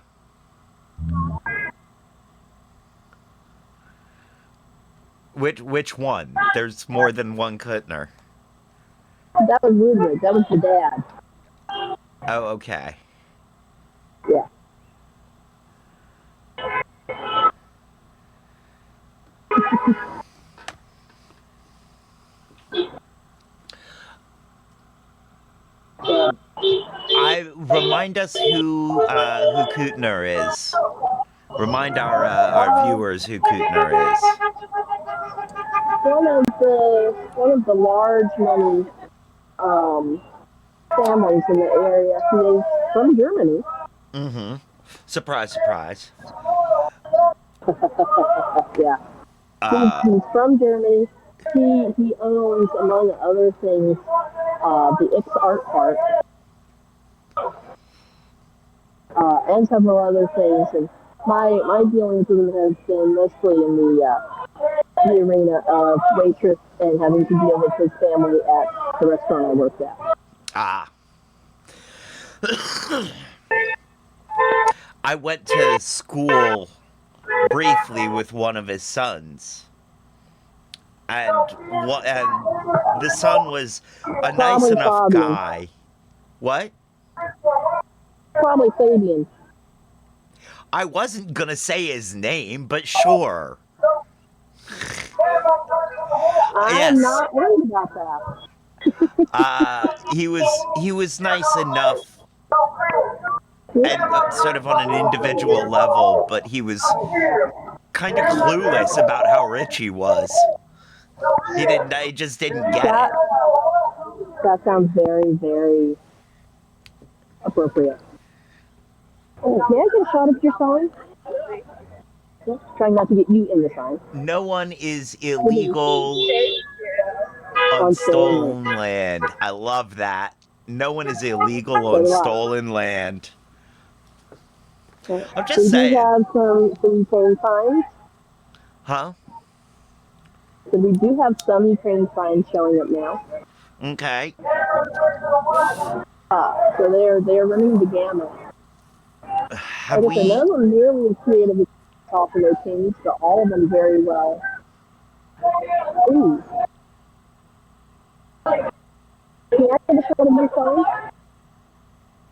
Which one? There's more than one Kuttner. That was Ludwig. That was the dad. Oh, okay. Yeah. I remind us who Kutner is. Remind our viewers who Kutner is. One of the large money um, families in the area. He is from Germany. Mm-hmm. Surprise, surprise. Yeah. Uh, He's from Germany. He owns, among other things, the X Art Park, and several other things. And my dealings with him has been mostly in the arena of waitress and having to deal with his family at the restaurant I worked at. ah. I went to school briefly with one of his sons. And the son was a nice Probably enough Fabian. guy. What? Probably Fabian. I wasn't gonna say his name, but sure. I'm Yes. not worried about that. He was nice enough and sort of on an individual level, but he was kind of clueless about how rich he was. He just didn't get That it. that sounds very, very appropriate. Oh, may I get a shot of your sign? Yeah, trying not to get you in the sign. No one is illegal on On stolen stolen land. I love that. No one is illegal So on do I. stolen land. Okay. I'm just We do saying. have some Ukraine signs. Huh? So we do have some Ukraine signs showing up now. Okay. So they're running the gamut. Have Like I said, none we of them nearly as creative as Buffalo Kings, but all of them very well. Ooh. Can I get a shot of your sign?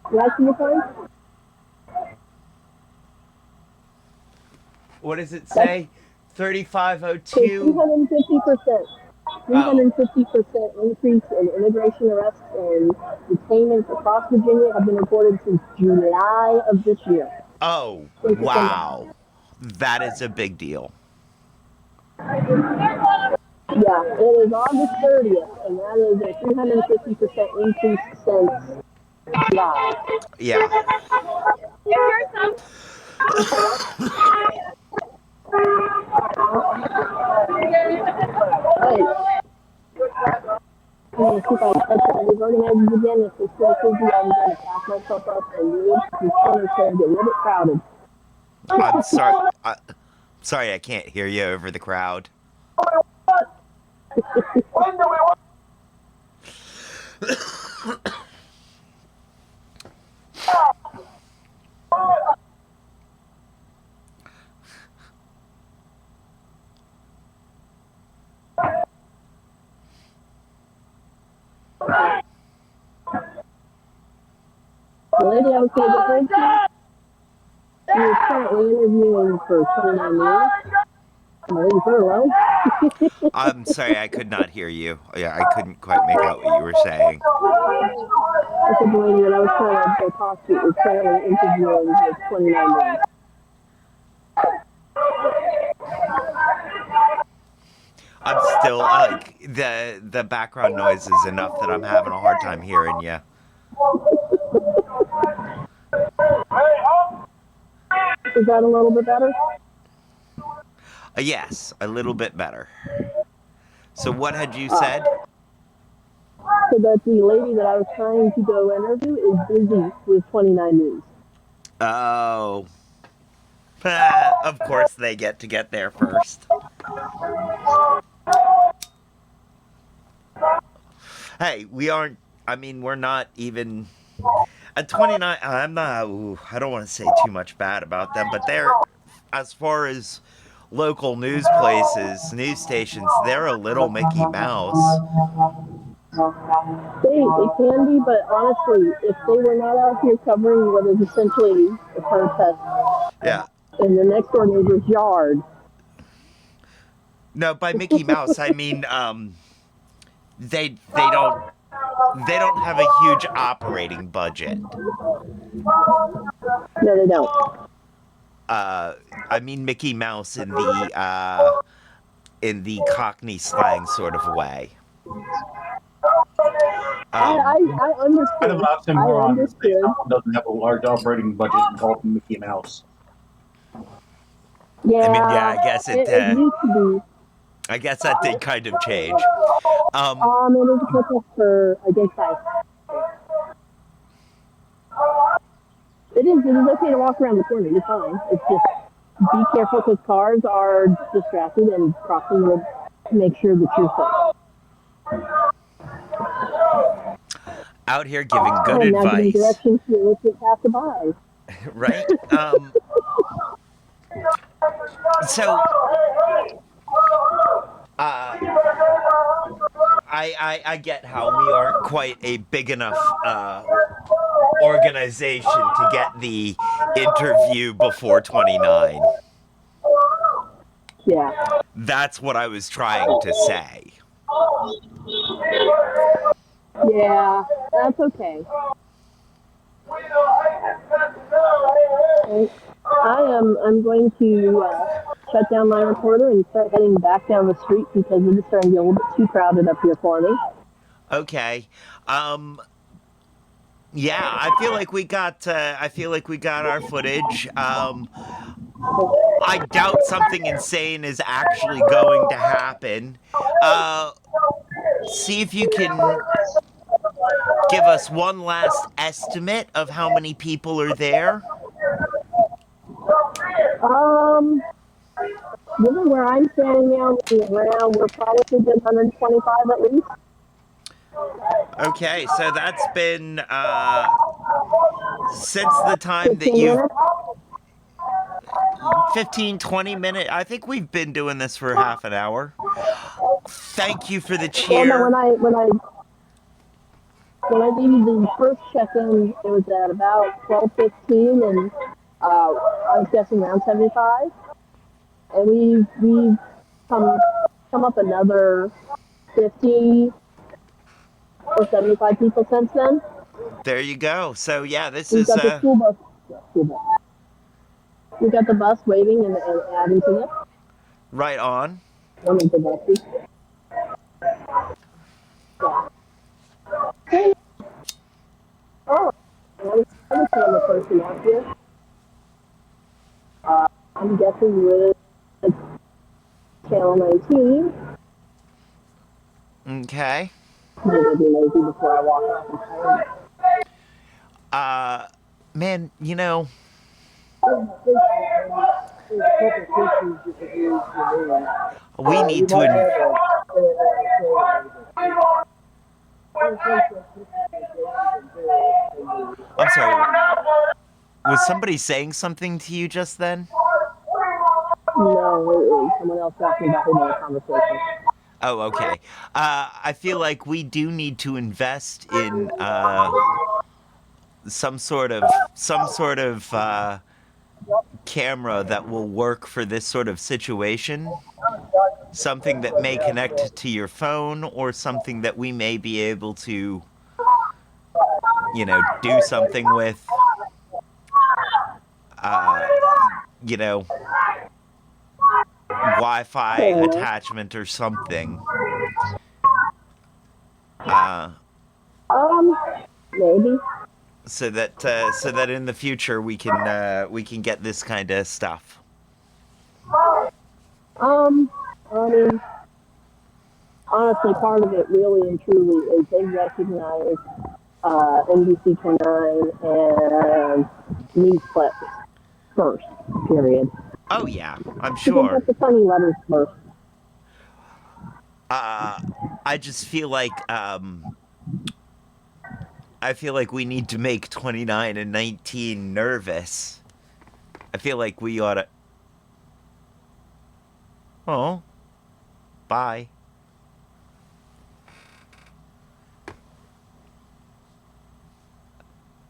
Can I see your sign? what does it That's say? so 3502? 350%. Oh. 350% increase in immigration arrests and detainments across Virginia have been reported since July of this year. Oh, Since December. wow. That is a big deal. Yeah, it is August 30th, and that is a 350% increase since July. Yeah. Hey, I'm going to see if I can catch up with these organizers again. If it's still busy, I'm going to pack myself up and leave. These corners going to get a little bit crowded. I'm sorry. Sorry, I can't hear you over the crowd. The lady I was going to get hold to, she is currently interviewing for 29 years. Am I leaving her alone? I'm sorry, I could not hear you. Yeah, I couldn't quite make out what you were saying. I said the lady that I was trying to go talk to is currently interviewing with 29 years. I'm still the background noise is enough that I'm having a hard time hearing you. Is that a little bit better? Yes, a little bit better. So what had you said? So that the lady that I was trying to go interview is busy with 29 News. Oh. Of course they get there first. Hey, we aren't I mean, we're not even at 29 I don't want to say too much bad about them, but they're as far as local news places, news stations, they're a little Mickey Mouse. They can be, but honestly, if they were not out here covering what is essentially a protest Yeah. in the next door neighbor's yard, No, by Mickey Mouse, I mean they don't have a huge operating budget. no, they don't. Uh, I mean Mickey Mouse in the Cockney slang sort of way. Um, I Kind of understood. an I oxymoron to say understood. someone doesn't have a large operating budget and call them Mickey Mouse. I mean, yeah, Yeah, it used to be. I guess that did kind of change. Um, It is a protest for identify. It is okay to walk around the corner. You're fine. It's just be careful because cars are distracted and crossing the to make sure that you're safe. out here giving good And now giving advice, directions to innocent passersby. right? So, uh, I get how we aren't quite a big enough organization to get the interview before 29. Yeah. That's what I was trying to say. Yeah. That's okay. I'm going to shut down my recorder and start heading back down the street because it is starting to get a little bit too crowded up here for me. Okay. Yeah, I feel like we got our footage. I doubt something insane is actually going to happen. See if you can give us one last estimate of how many people are there. Given where I'm standing now, looking around, we're probably thinking 125 at least. Okay, so that's been since the time that 15 you've minutes. 15, 20 minutes. I think we've been doing this for half an hour. Thank you for the Well, no, cheer. when I gave you the first check-in, it was at about 12:15, and I was guessing around 75. And we've come up another 50 or 75 people since then. There you go. So yeah, this We've is got the school bus. We got the bus waving and adding to it. right on. One of the buses. Yeah. Oh, another camera person out here. I'm guessing with channel 19. Okay. I'm gonna be lazy before I walk off Uh, man, you know, we need to. I'm sorry. Was somebody saying something to you just then? No, it was someone else talking about having a conversation. Oh, okay. I feel like we do need to invest in some sort of camera that will work for this sort of situation. Something that may connect to your phone, or something that we may be able to, do something with. Uh, you know, Wi-Fi attachment or something. Uh, Maybe. so that in the future we can get this kind of stuff. I mean, honestly, part of it really and truly is they recognize NBC 29 and Newsplex first, period. Oh yeah, I'm So they sure. get the funny letters first. I just feel like we need to make 29 and 19 nervous. I feel like we ought to. Oh, bye.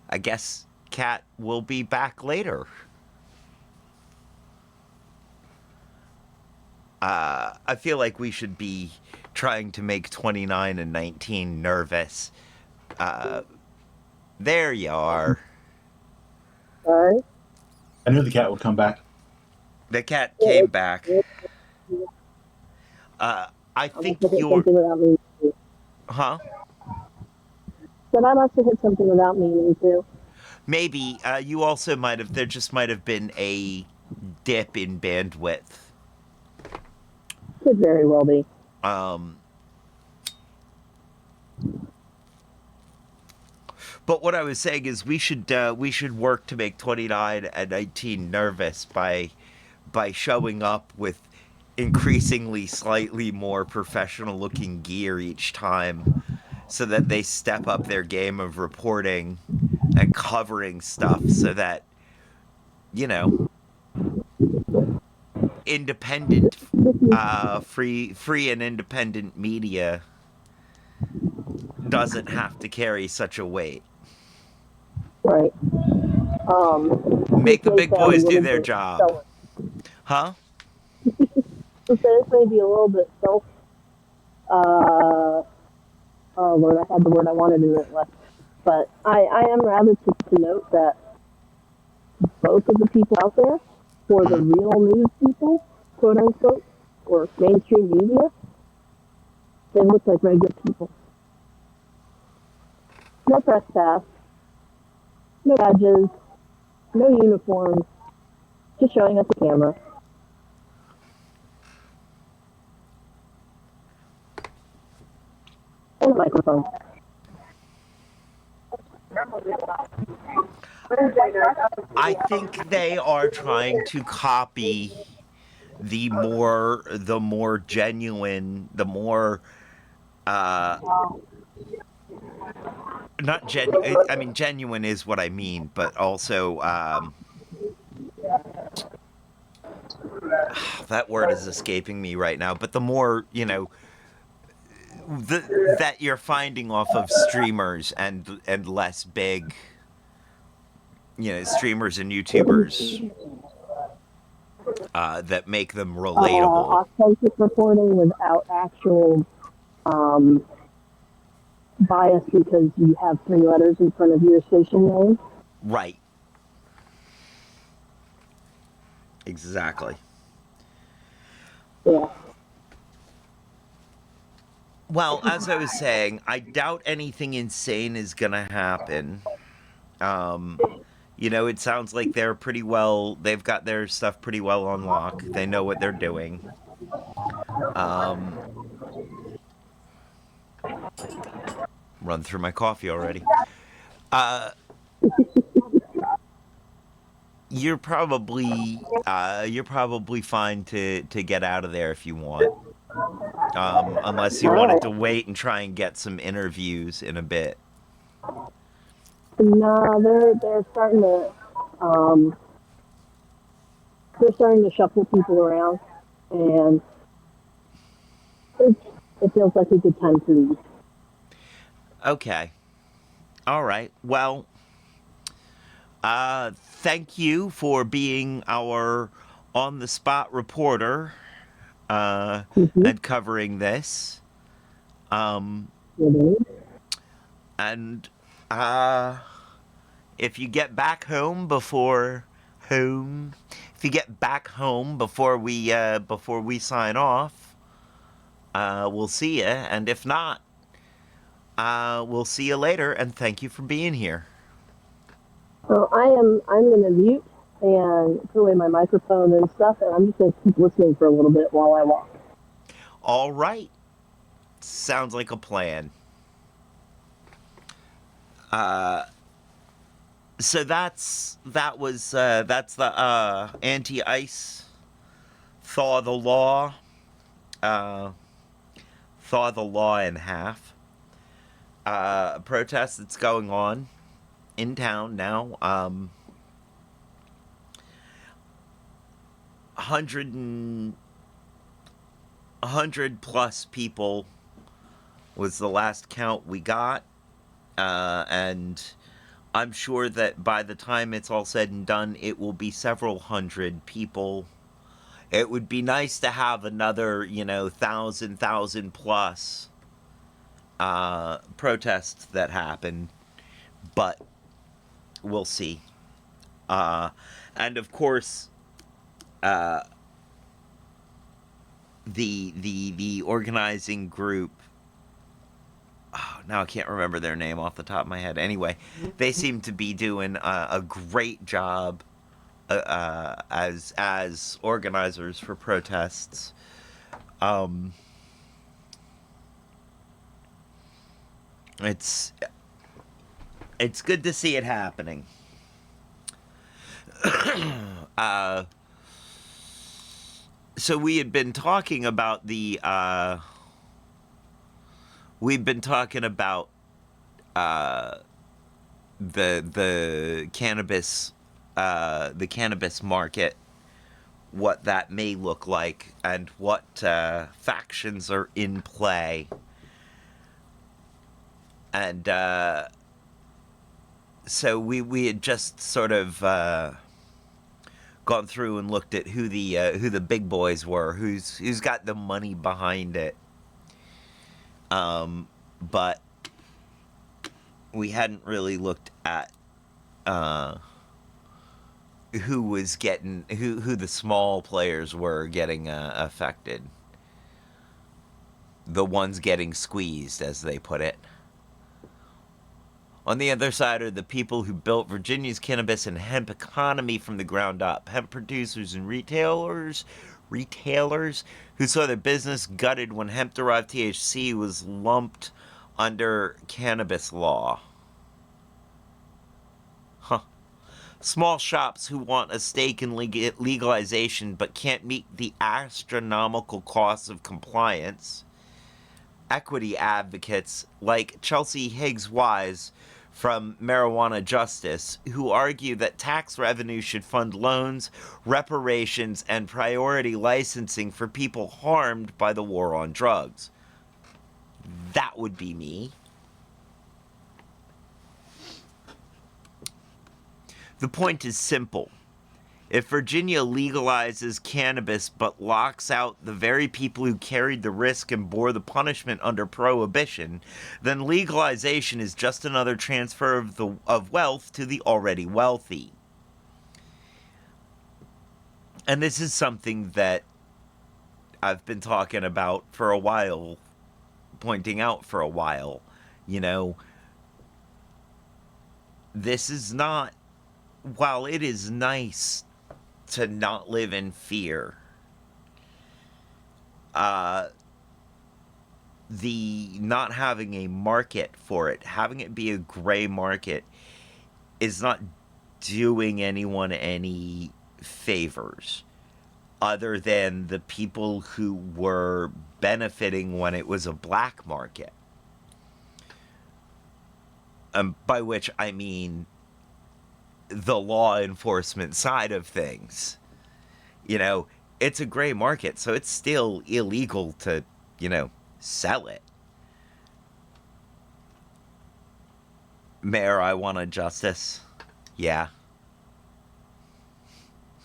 I guess Kat will be back later. I feel like we should be trying to make 29 and 19 nervous. There you are. Alright. I knew the cat would come back. The cat came back. I I must think have hit you're. something without me. Huh? But I must have hit something without meaning to. Maybe. You also might have. There just might have been a dip in bandwidth. Could very well be. But what I was saying is we should work to make 29 and 19 nervous by showing up with increasingly slightly more professional looking gear each time, so that they step up their game of reporting and covering stuff, so that, you know, independent, free and independent media doesn't have to carry such a weight. Right. Make This the may big sound a boys do little their bit job. self. Huh? This may be a little bit self. Oh Lord, I had the word I wanted in it left. But I am rather to note that both of the people out there, for the real news people, quote unquote, or mainstream media, they look like regular people. No press pass, no badges, no uniforms, just showing us a camera. And a microphone. I think they are trying to copy the more genuine, the more not genuine. I mean, genuine is what I mean, but also that word is escaping me right now. But the more, that you're finding off of streamers and less big, streamers and YouTubers that make them relatable. Authentic reporting without actual bias because you have three letters in front of your station name. Right. Exactly. Yeah. Well, as I was saying, I doubt anything insane is gonna happen. It sounds like they've got their stuff pretty well on lock. They know what they're doing. Run through my coffee already. You're probably fine to get out of there if you want. Unless you wanted to wait and try and get some interviews in a bit. No, they're starting to shuffle people around, and it feels like a good time to leave. Okay. All right. Well, thank you for being our on-the-spot reporter and covering this. And if you get back home before we sign off, we'll see you. And if not, we'll see you later. And thank you for being here. So I'm going to mute and put away my microphone and stuff, and I'm just going to keep listening for a little bit while I walk. All right. Sounds like a plan. So that's the anti-ice thaw the law in half protest that's going on in town now. 100 plus people was the last count we got, and I'm sure that by the time it's all said and done, it will be several hundred people. It would be nice to have another, 1,000 plus protests that happen, but we'll see. And of course, the organizing group. Oh, now I can't remember their name off the top of my head. Anyway, they seem to be doing a great job as organizers for protests. It's good to see it happening. So we had been talking about we've been talking about the cannabis market, what that may look like, and what factions are in play. And so we had just sort of gone through and looked at who the big boys were, who's got the money behind it. But we hadn't really looked at who the small players were getting affected. The ones getting squeezed, as they put it. On the other side are the people who built Virginia's cannabis and hemp economy from the ground up. Hemp producers and retailers who saw their business gutted when hemp-derived THC was lumped under cannabis law. Huh. Small shops who want a stake in legalization but can't meet the astronomical costs of compliance. Equity advocates like Chelsea Higgs-Wise from Marijuana Justice, who argue that tax revenue should fund loans, reparations, and priority licensing for people harmed by the war on drugs. That would be me. The point is simple. If Virginia legalizes cannabis but locks out the very people who carried the risk and bore the punishment under prohibition, then legalization is just another transfer of wealth to the already wealthy. And this is something that I've been talking about for a while, pointing out for a while. This is not, while it is nice to not live in fear, the not having a market for it, having it be a gray market, is not doing anyone any favors other than the people who were benefiting when it was a black market. By which I mean the law enforcement side of things. It's a gray market, so it's still illegal to, sell it. Mayor, I want a justice. Yeah.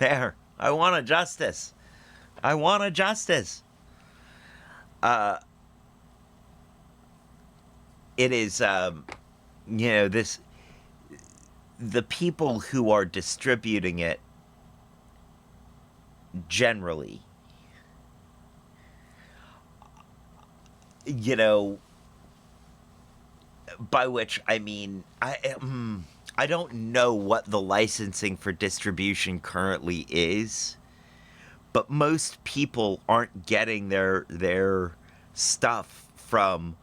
Mayor, I want a justice. I want a justice. It is, this... The people who are distributing it, generally, by which I mean, I don't know what the licensing for distribution currently is, but most people aren't getting their stuff from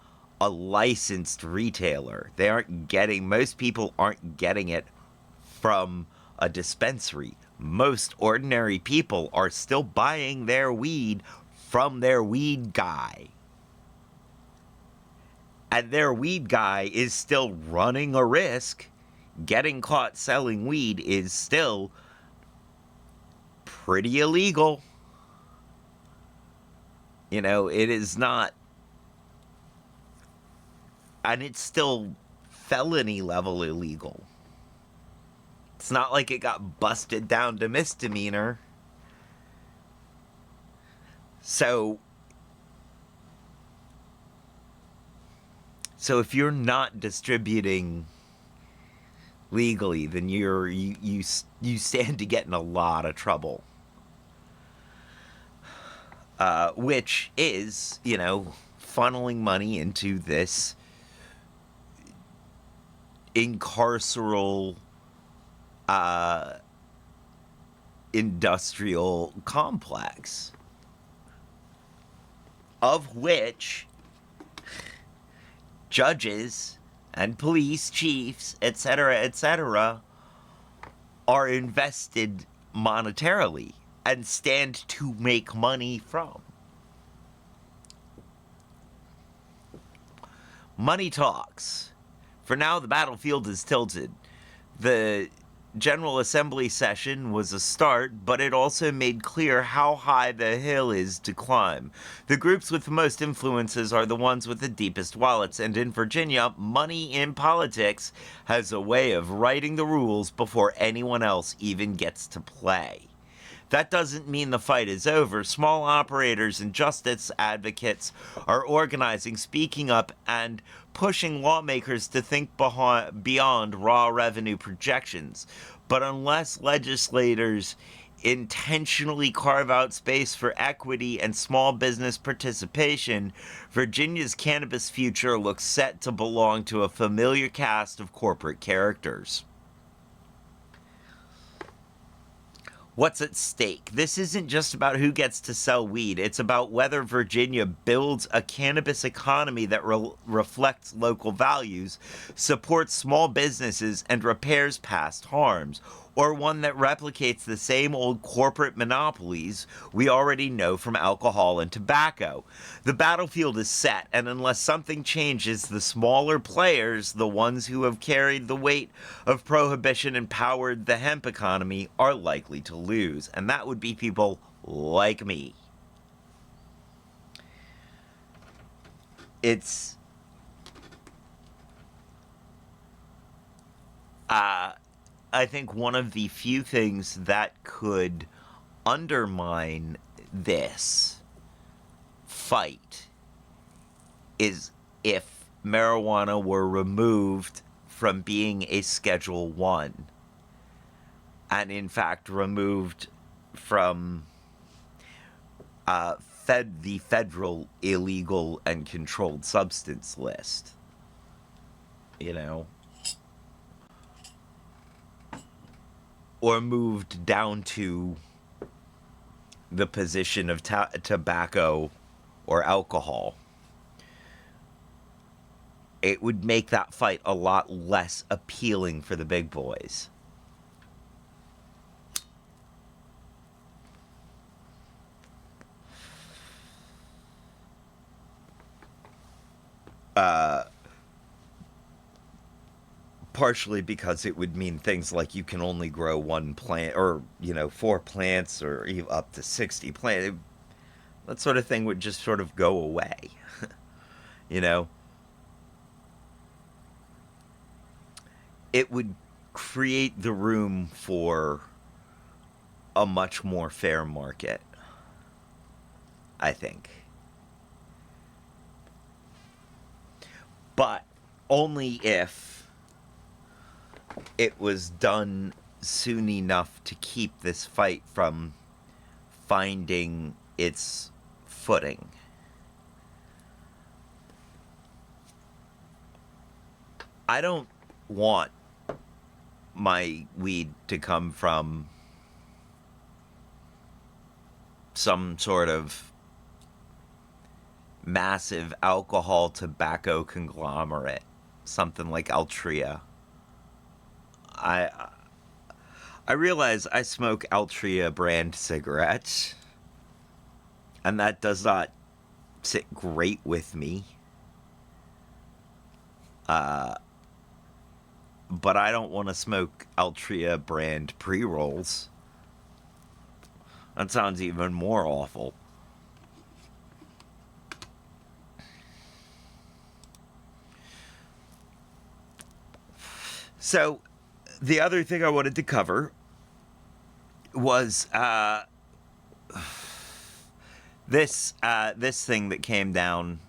a licensed retailer. Most people aren't getting it from a dispensary. Most ordinary people are still buying their weed from their weed guy. And their weed guy is still running a risk. Getting caught selling weed is still pretty illegal. It is not. And it's still felony level illegal. It's not like it got busted down to misdemeanor. So if you're not distributing legally, then you stand to get in a lot of trouble. Which is, funneling money into this incarceral industrial complex, of which judges and police chiefs, etc., are invested monetarily and stand to make money from. Money talks. For now, the battlefield is tilted. The General Assembly session was a start, but it also made clear how high the hill is to climb. The groups with the most influences are the ones with the deepest wallets, and in Virginia, money in politics has a way of writing the rules before anyone else even gets to play. That doesn't mean the fight is over. Small operators and justice advocates are organizing, speaking up, and pushing lawmakers to think beyond raw revenue projections. But unless legislators intentionally carve out space for equity and small business participation, Virginia's cannabis future looks set to belong to a familiar cast of corporate characters. What's at stake? This isn't just about who gets to sell weed. It's about whether Virginia builds a cannabis economy that reflects local values, supports small businesses, and repairs past harms, or one that replicates the same old corporate monopolies we already know from alcohol and tobacco. The battlefield is set, and unless something changes, the smaller players, the ones who have carried the weight of prohibition and powered the hemp economy, are likely to lose. And that would be people like me. It's I think one of the few things that could undermine this fight is if marijuana were removed from being a Schedule 1 and in fact removed from the federal illegal and controlled substance list. Or moved down to the position of tobacco or alcohol. It would make that fight a lot less appealing for the big boys. Partially because it would mean things like you can only grow one plant, or 4 plants, or even up to 60 plants. That sort of thing would just sort of go away. It would create the room for a much more fair market, I think. But only if it was done soon enough to keep this fight from finding its footing. I don't want my weed to come from some sort of massive alcohol tobacco conglomerate, something like Altria. I realize I smoke Altria brand cigarettes, and that does not sit great with me. But I don't want to smoke Altria brand pre-rolls. That sounds even more awful. So, The other thing I wanted to cover was this thing that came down.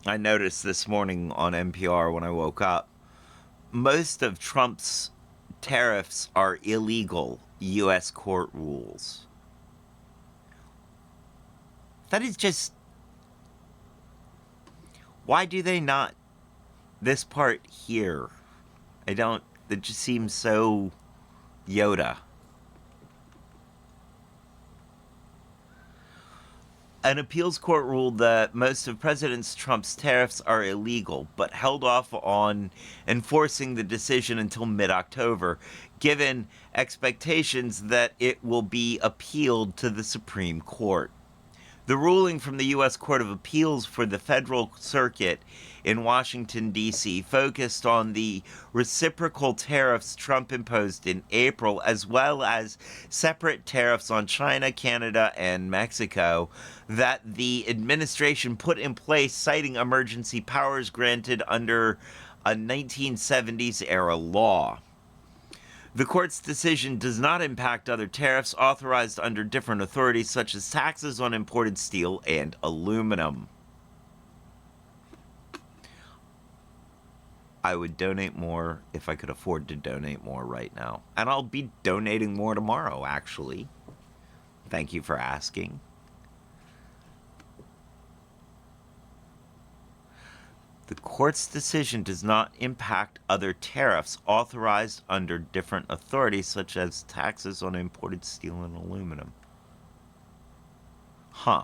I noticed this morning on NPR when I woke up. Most of Trump's tariffs are illegal U.S. court rules. That is just... Why do they not? This part here. I don't... It just seems so Yoda. An appeals court ruled that most of President Trump's tariffs are illegal, but held off on enforcing the decision until mid-October, given expectations that it will be appealed to the Supreme Court. The ruling from the U.S. Court of Appeals for the Federal Circuit in Washington, D.C., focused on the reciprocal tariffs Trump imposed in April, as well as separate tariffs on China, Canada, and Mexico that the administration put in place, citing emergency powers granted under a 1970s-era law. The court's decision does not impact other tariffs authorized under different authorities, such as taxes on imported steel and aluminum. I would donate more if I could afford to donate more right now. And I'll be donating more tomorrow, actually. Thank you for asking. The court's decision does not impact other tariffs authorized under different authorities, such as taxes on imported steel and aluminum. Huh.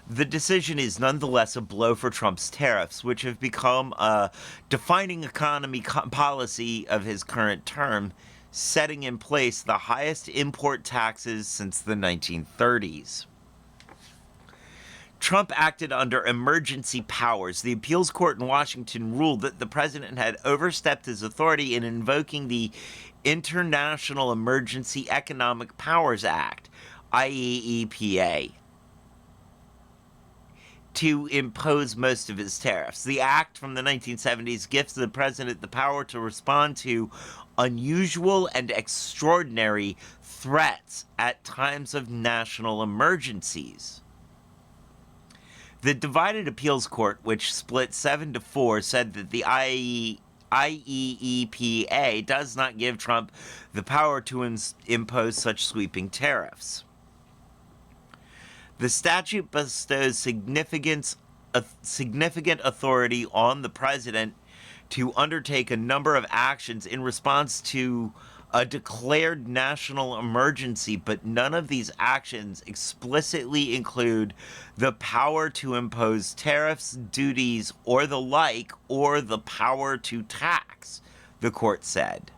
The decision is nonetheless a blow for Trump's tariffs, which have become a defining economy policy of his current term, setting in place the highest import taxes since the 1930s. Trump acted under emergency powers. The appeals court in Washington ruled that the president had overstepped his authority in invoking the International Emergency Economic Powers Act, IEEPA, to impose most of his tariffs. The act from the 1970s gives the president the power to respond to unusual and extraordinary threats at times of national emergencies. The divided appeals court, which split 7-4, said that the IEEPA does not give Trump the power to impose such sweeping tariffs. The statute bestows significant authority on the president to undertake a number of actions in response to a declared national emergency, but none of these actions explicitly include the power to impose tariffs, duties, or the like, or the power to tax, the court said.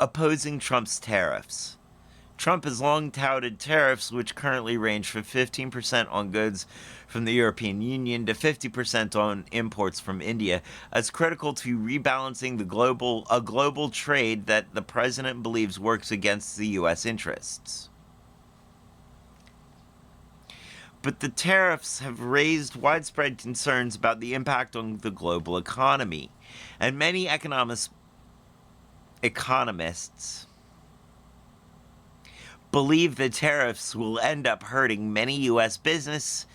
Opposing Trump's tariffs. Trump has long touted tariffs, which currently range from 15% on goods from the European Union to 50% on imports from India, as critical to rebalancing a global trade that the president believes works against the U.S. interests. But the tariffs have raised widespread concerns about the impact on the global economy, and many economists believe the tariffs will end up hurting many U.S. businesses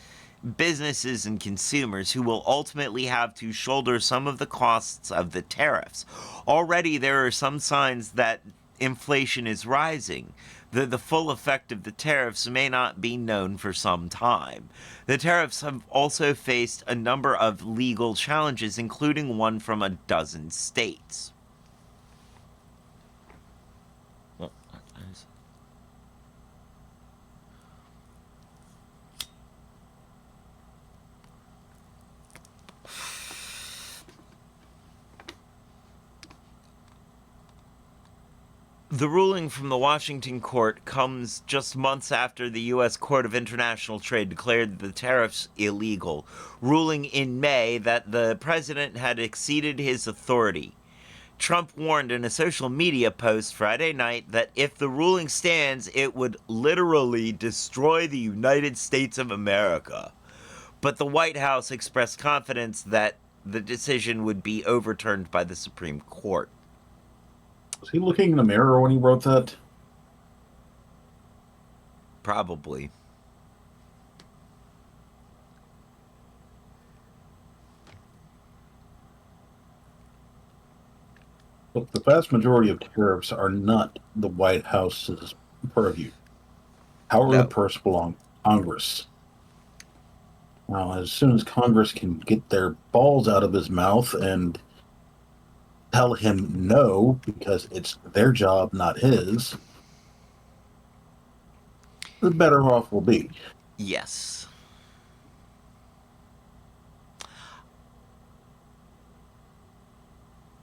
and consumers, who will ultimately have to shoulder some of the costs of the tariffs. Already there are some signs that inflation is rising. The full effect of the tariffs may not be known for some time. The tariffs have also faced a number of legal challenges, including one from a dozen states. The ruling from the Washington court comes just months after the U.S. Court of International Trade declared the tariffs illegal, ruling in May that the president had exceeded his authority. Trump warned in a social media post Friday night that if the ruling stands, it would literally destroy the United States of America. But the White House expressed confidence that the decision would be overturned by the Supreme Court. Was he looking in the mirror when he wrote that? Probably. Look, the vast majority of tariffs are not the White House's purview. Power of the No. purse belongs to Congress. Now, as soon as Congress can get their balls out of his mouth and tell him no, because it's their job, not his, the better off we'll be. Yes.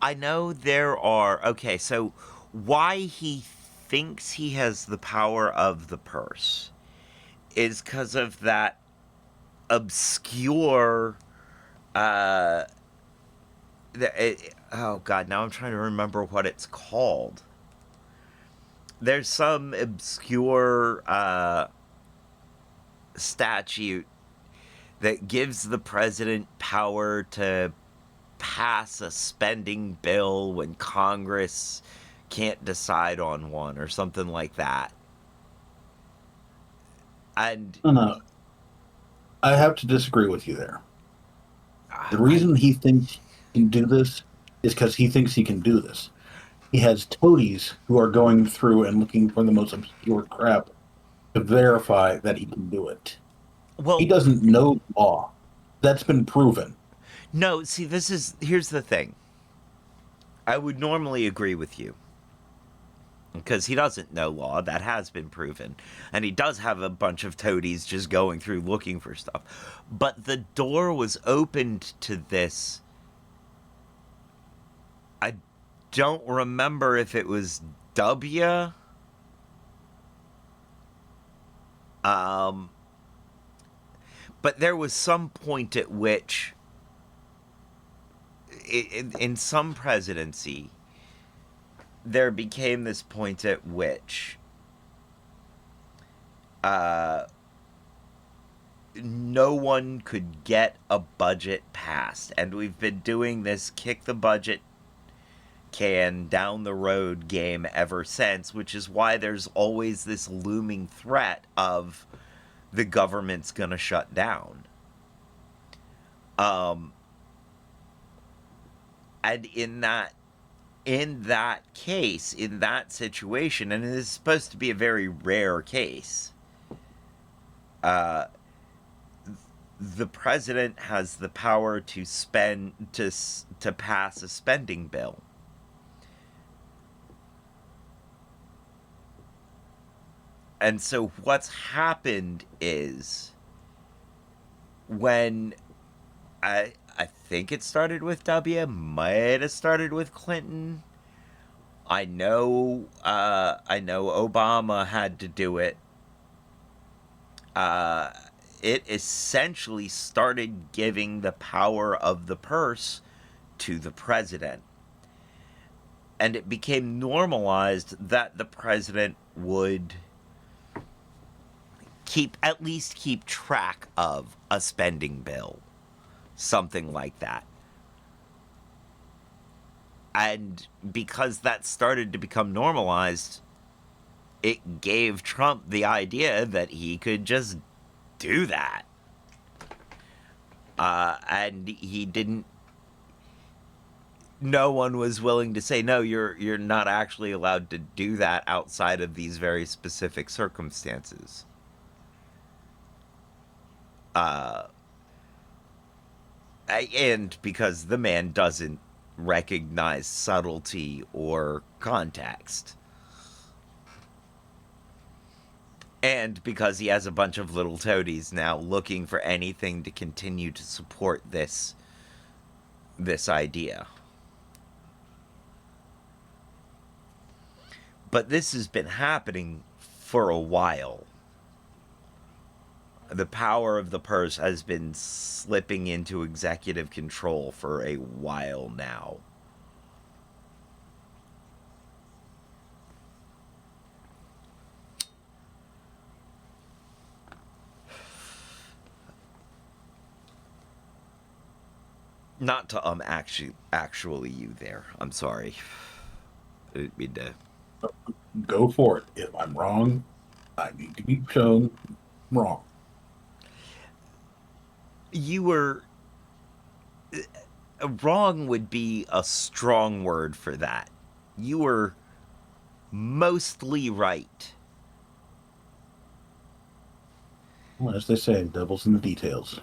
I know there are. Okay, so why he thinks he has the power of the purse is because of that obscure. Oh, God, now I'm trying to remember what it's called. There's some obscure statute that gives the president power to pass a spending bill when Congress can't decide on one or something like that. And No, I have to disagree with you there. The I reason he thinks he can do this is because he thinks he can do this. He has toadies who are going through and looking for the most obscure crap to verify that he can do it. He well, doesn't know law. That's been proven. no, see, here's the thing. I would normally agree with you because he doesn't know law. That has been proven. And he does have a bunch of toadies just going through looking for stuff. But the door was opened to this. I don't remember if it was W. But there was some point at which, in some presidency, there became this point at which no one could get a budget passed. And we've been doing this kick the budget can down the road game ever since, which is why there's always this looming threat of the government's gonna shut down. And in that case, in that situation, and it is supposed to be a very rare case, the president has the power to pass a spending bill. And so what's happened is when I think it started with W, might have started with Clinton. I know Obama had to do it. It essentially started giving the power of the purse to the president. And it became normalized that the president would at least keep track of a spending bill. Something like that. And because that started to become normalized, it gave Trump the idea that he could just do that. And he didn't. No one was willing to say, no, you're not actually allowed to do that outside of these very specific circumstances. And because the man doesn't recognize subtlety or context. And because he has a bunch of little toadies now looking for anything to continue to support this idea. But this has been happening for a while. The power of the purse has been slipping into executive control for a while now. Not to actually you there. I'm sorry. I didn't mean to. Go for it. If I'm wrong, I need to be shown wrong. You were wrong would be a strong word for that. You were mostly right. Well, as they say, devil's in the details.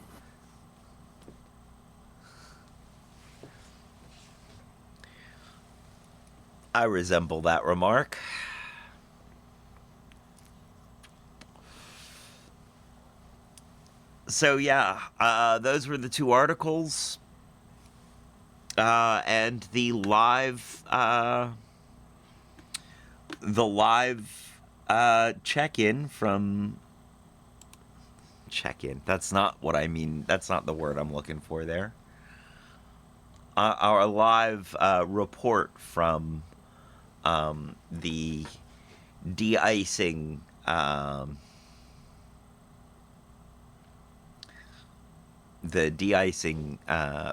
I resemble that remark. So yeah, those were the two articles, and the live check-in from check-in. That's not what I mean. That's not the word I'm looking for there. Our live report from the de-icing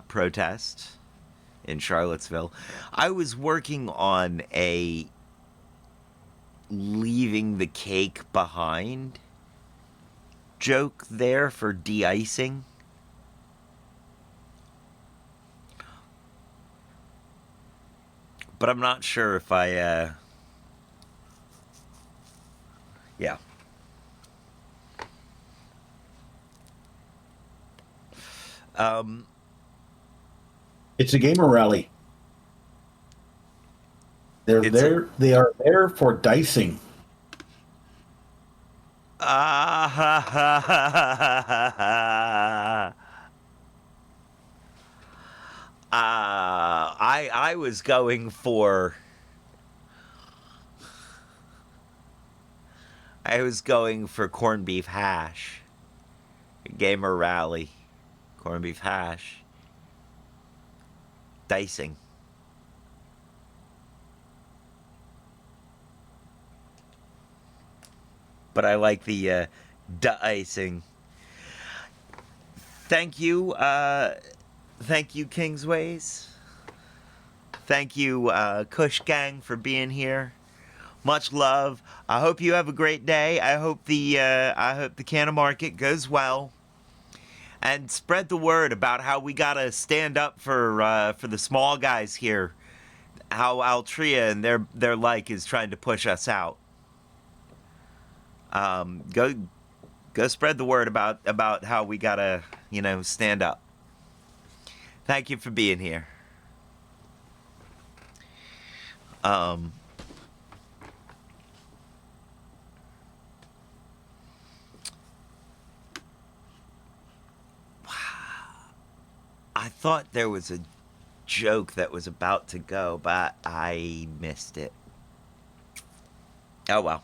protest in Charlottesville. I was working on a leaving the cake behind joke there for de-icing. But I'm not sure if I, yeah. It's a gamer rally. They're It's there. They are there for dicing. I was going for corned beef hash. Gamer rally. Corned beef hash. Dicing. But I like the de-icing. Thank you, Kingsways. Thank you, Kush Gang, for being here. Much love. I hope you have a great day. I hope the Canna Market goes well. And spread the word about how we gotta stand up for the small guys here. How Altria and their like is trying to push us out. Go spread the word about how we gotta, stand up. Thank you for being here. I thought there was a joke that was about to go, but I missed it. Oh well.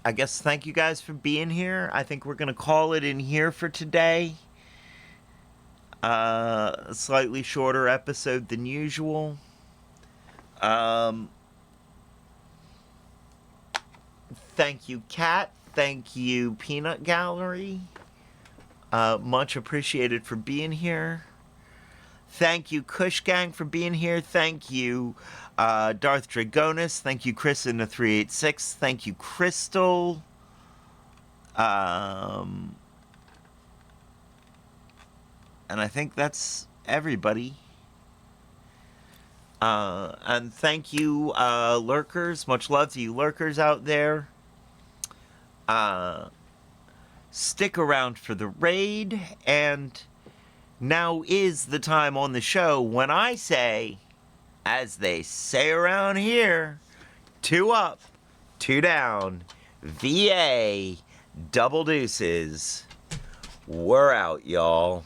I guess thank you guys for being here. I think we're gonna call it in here for today. A slightly shorter episode than usual. Thank you, Kat. Thank you, Peanut Gallery. Much appreciated for being here. Thank you, Kush Gang, for being here. Thank you, Darth Dragonis. Thank you, Chris in the 386. Thank you, Crystal. And I think that's everybody. And thank you, lurkers. Much love to you lurkers out there. Stick around for the raid, and now is the time on the show when I say, as they say around here, 2 up, 2 down, VA, double deuces. We're out, y'all.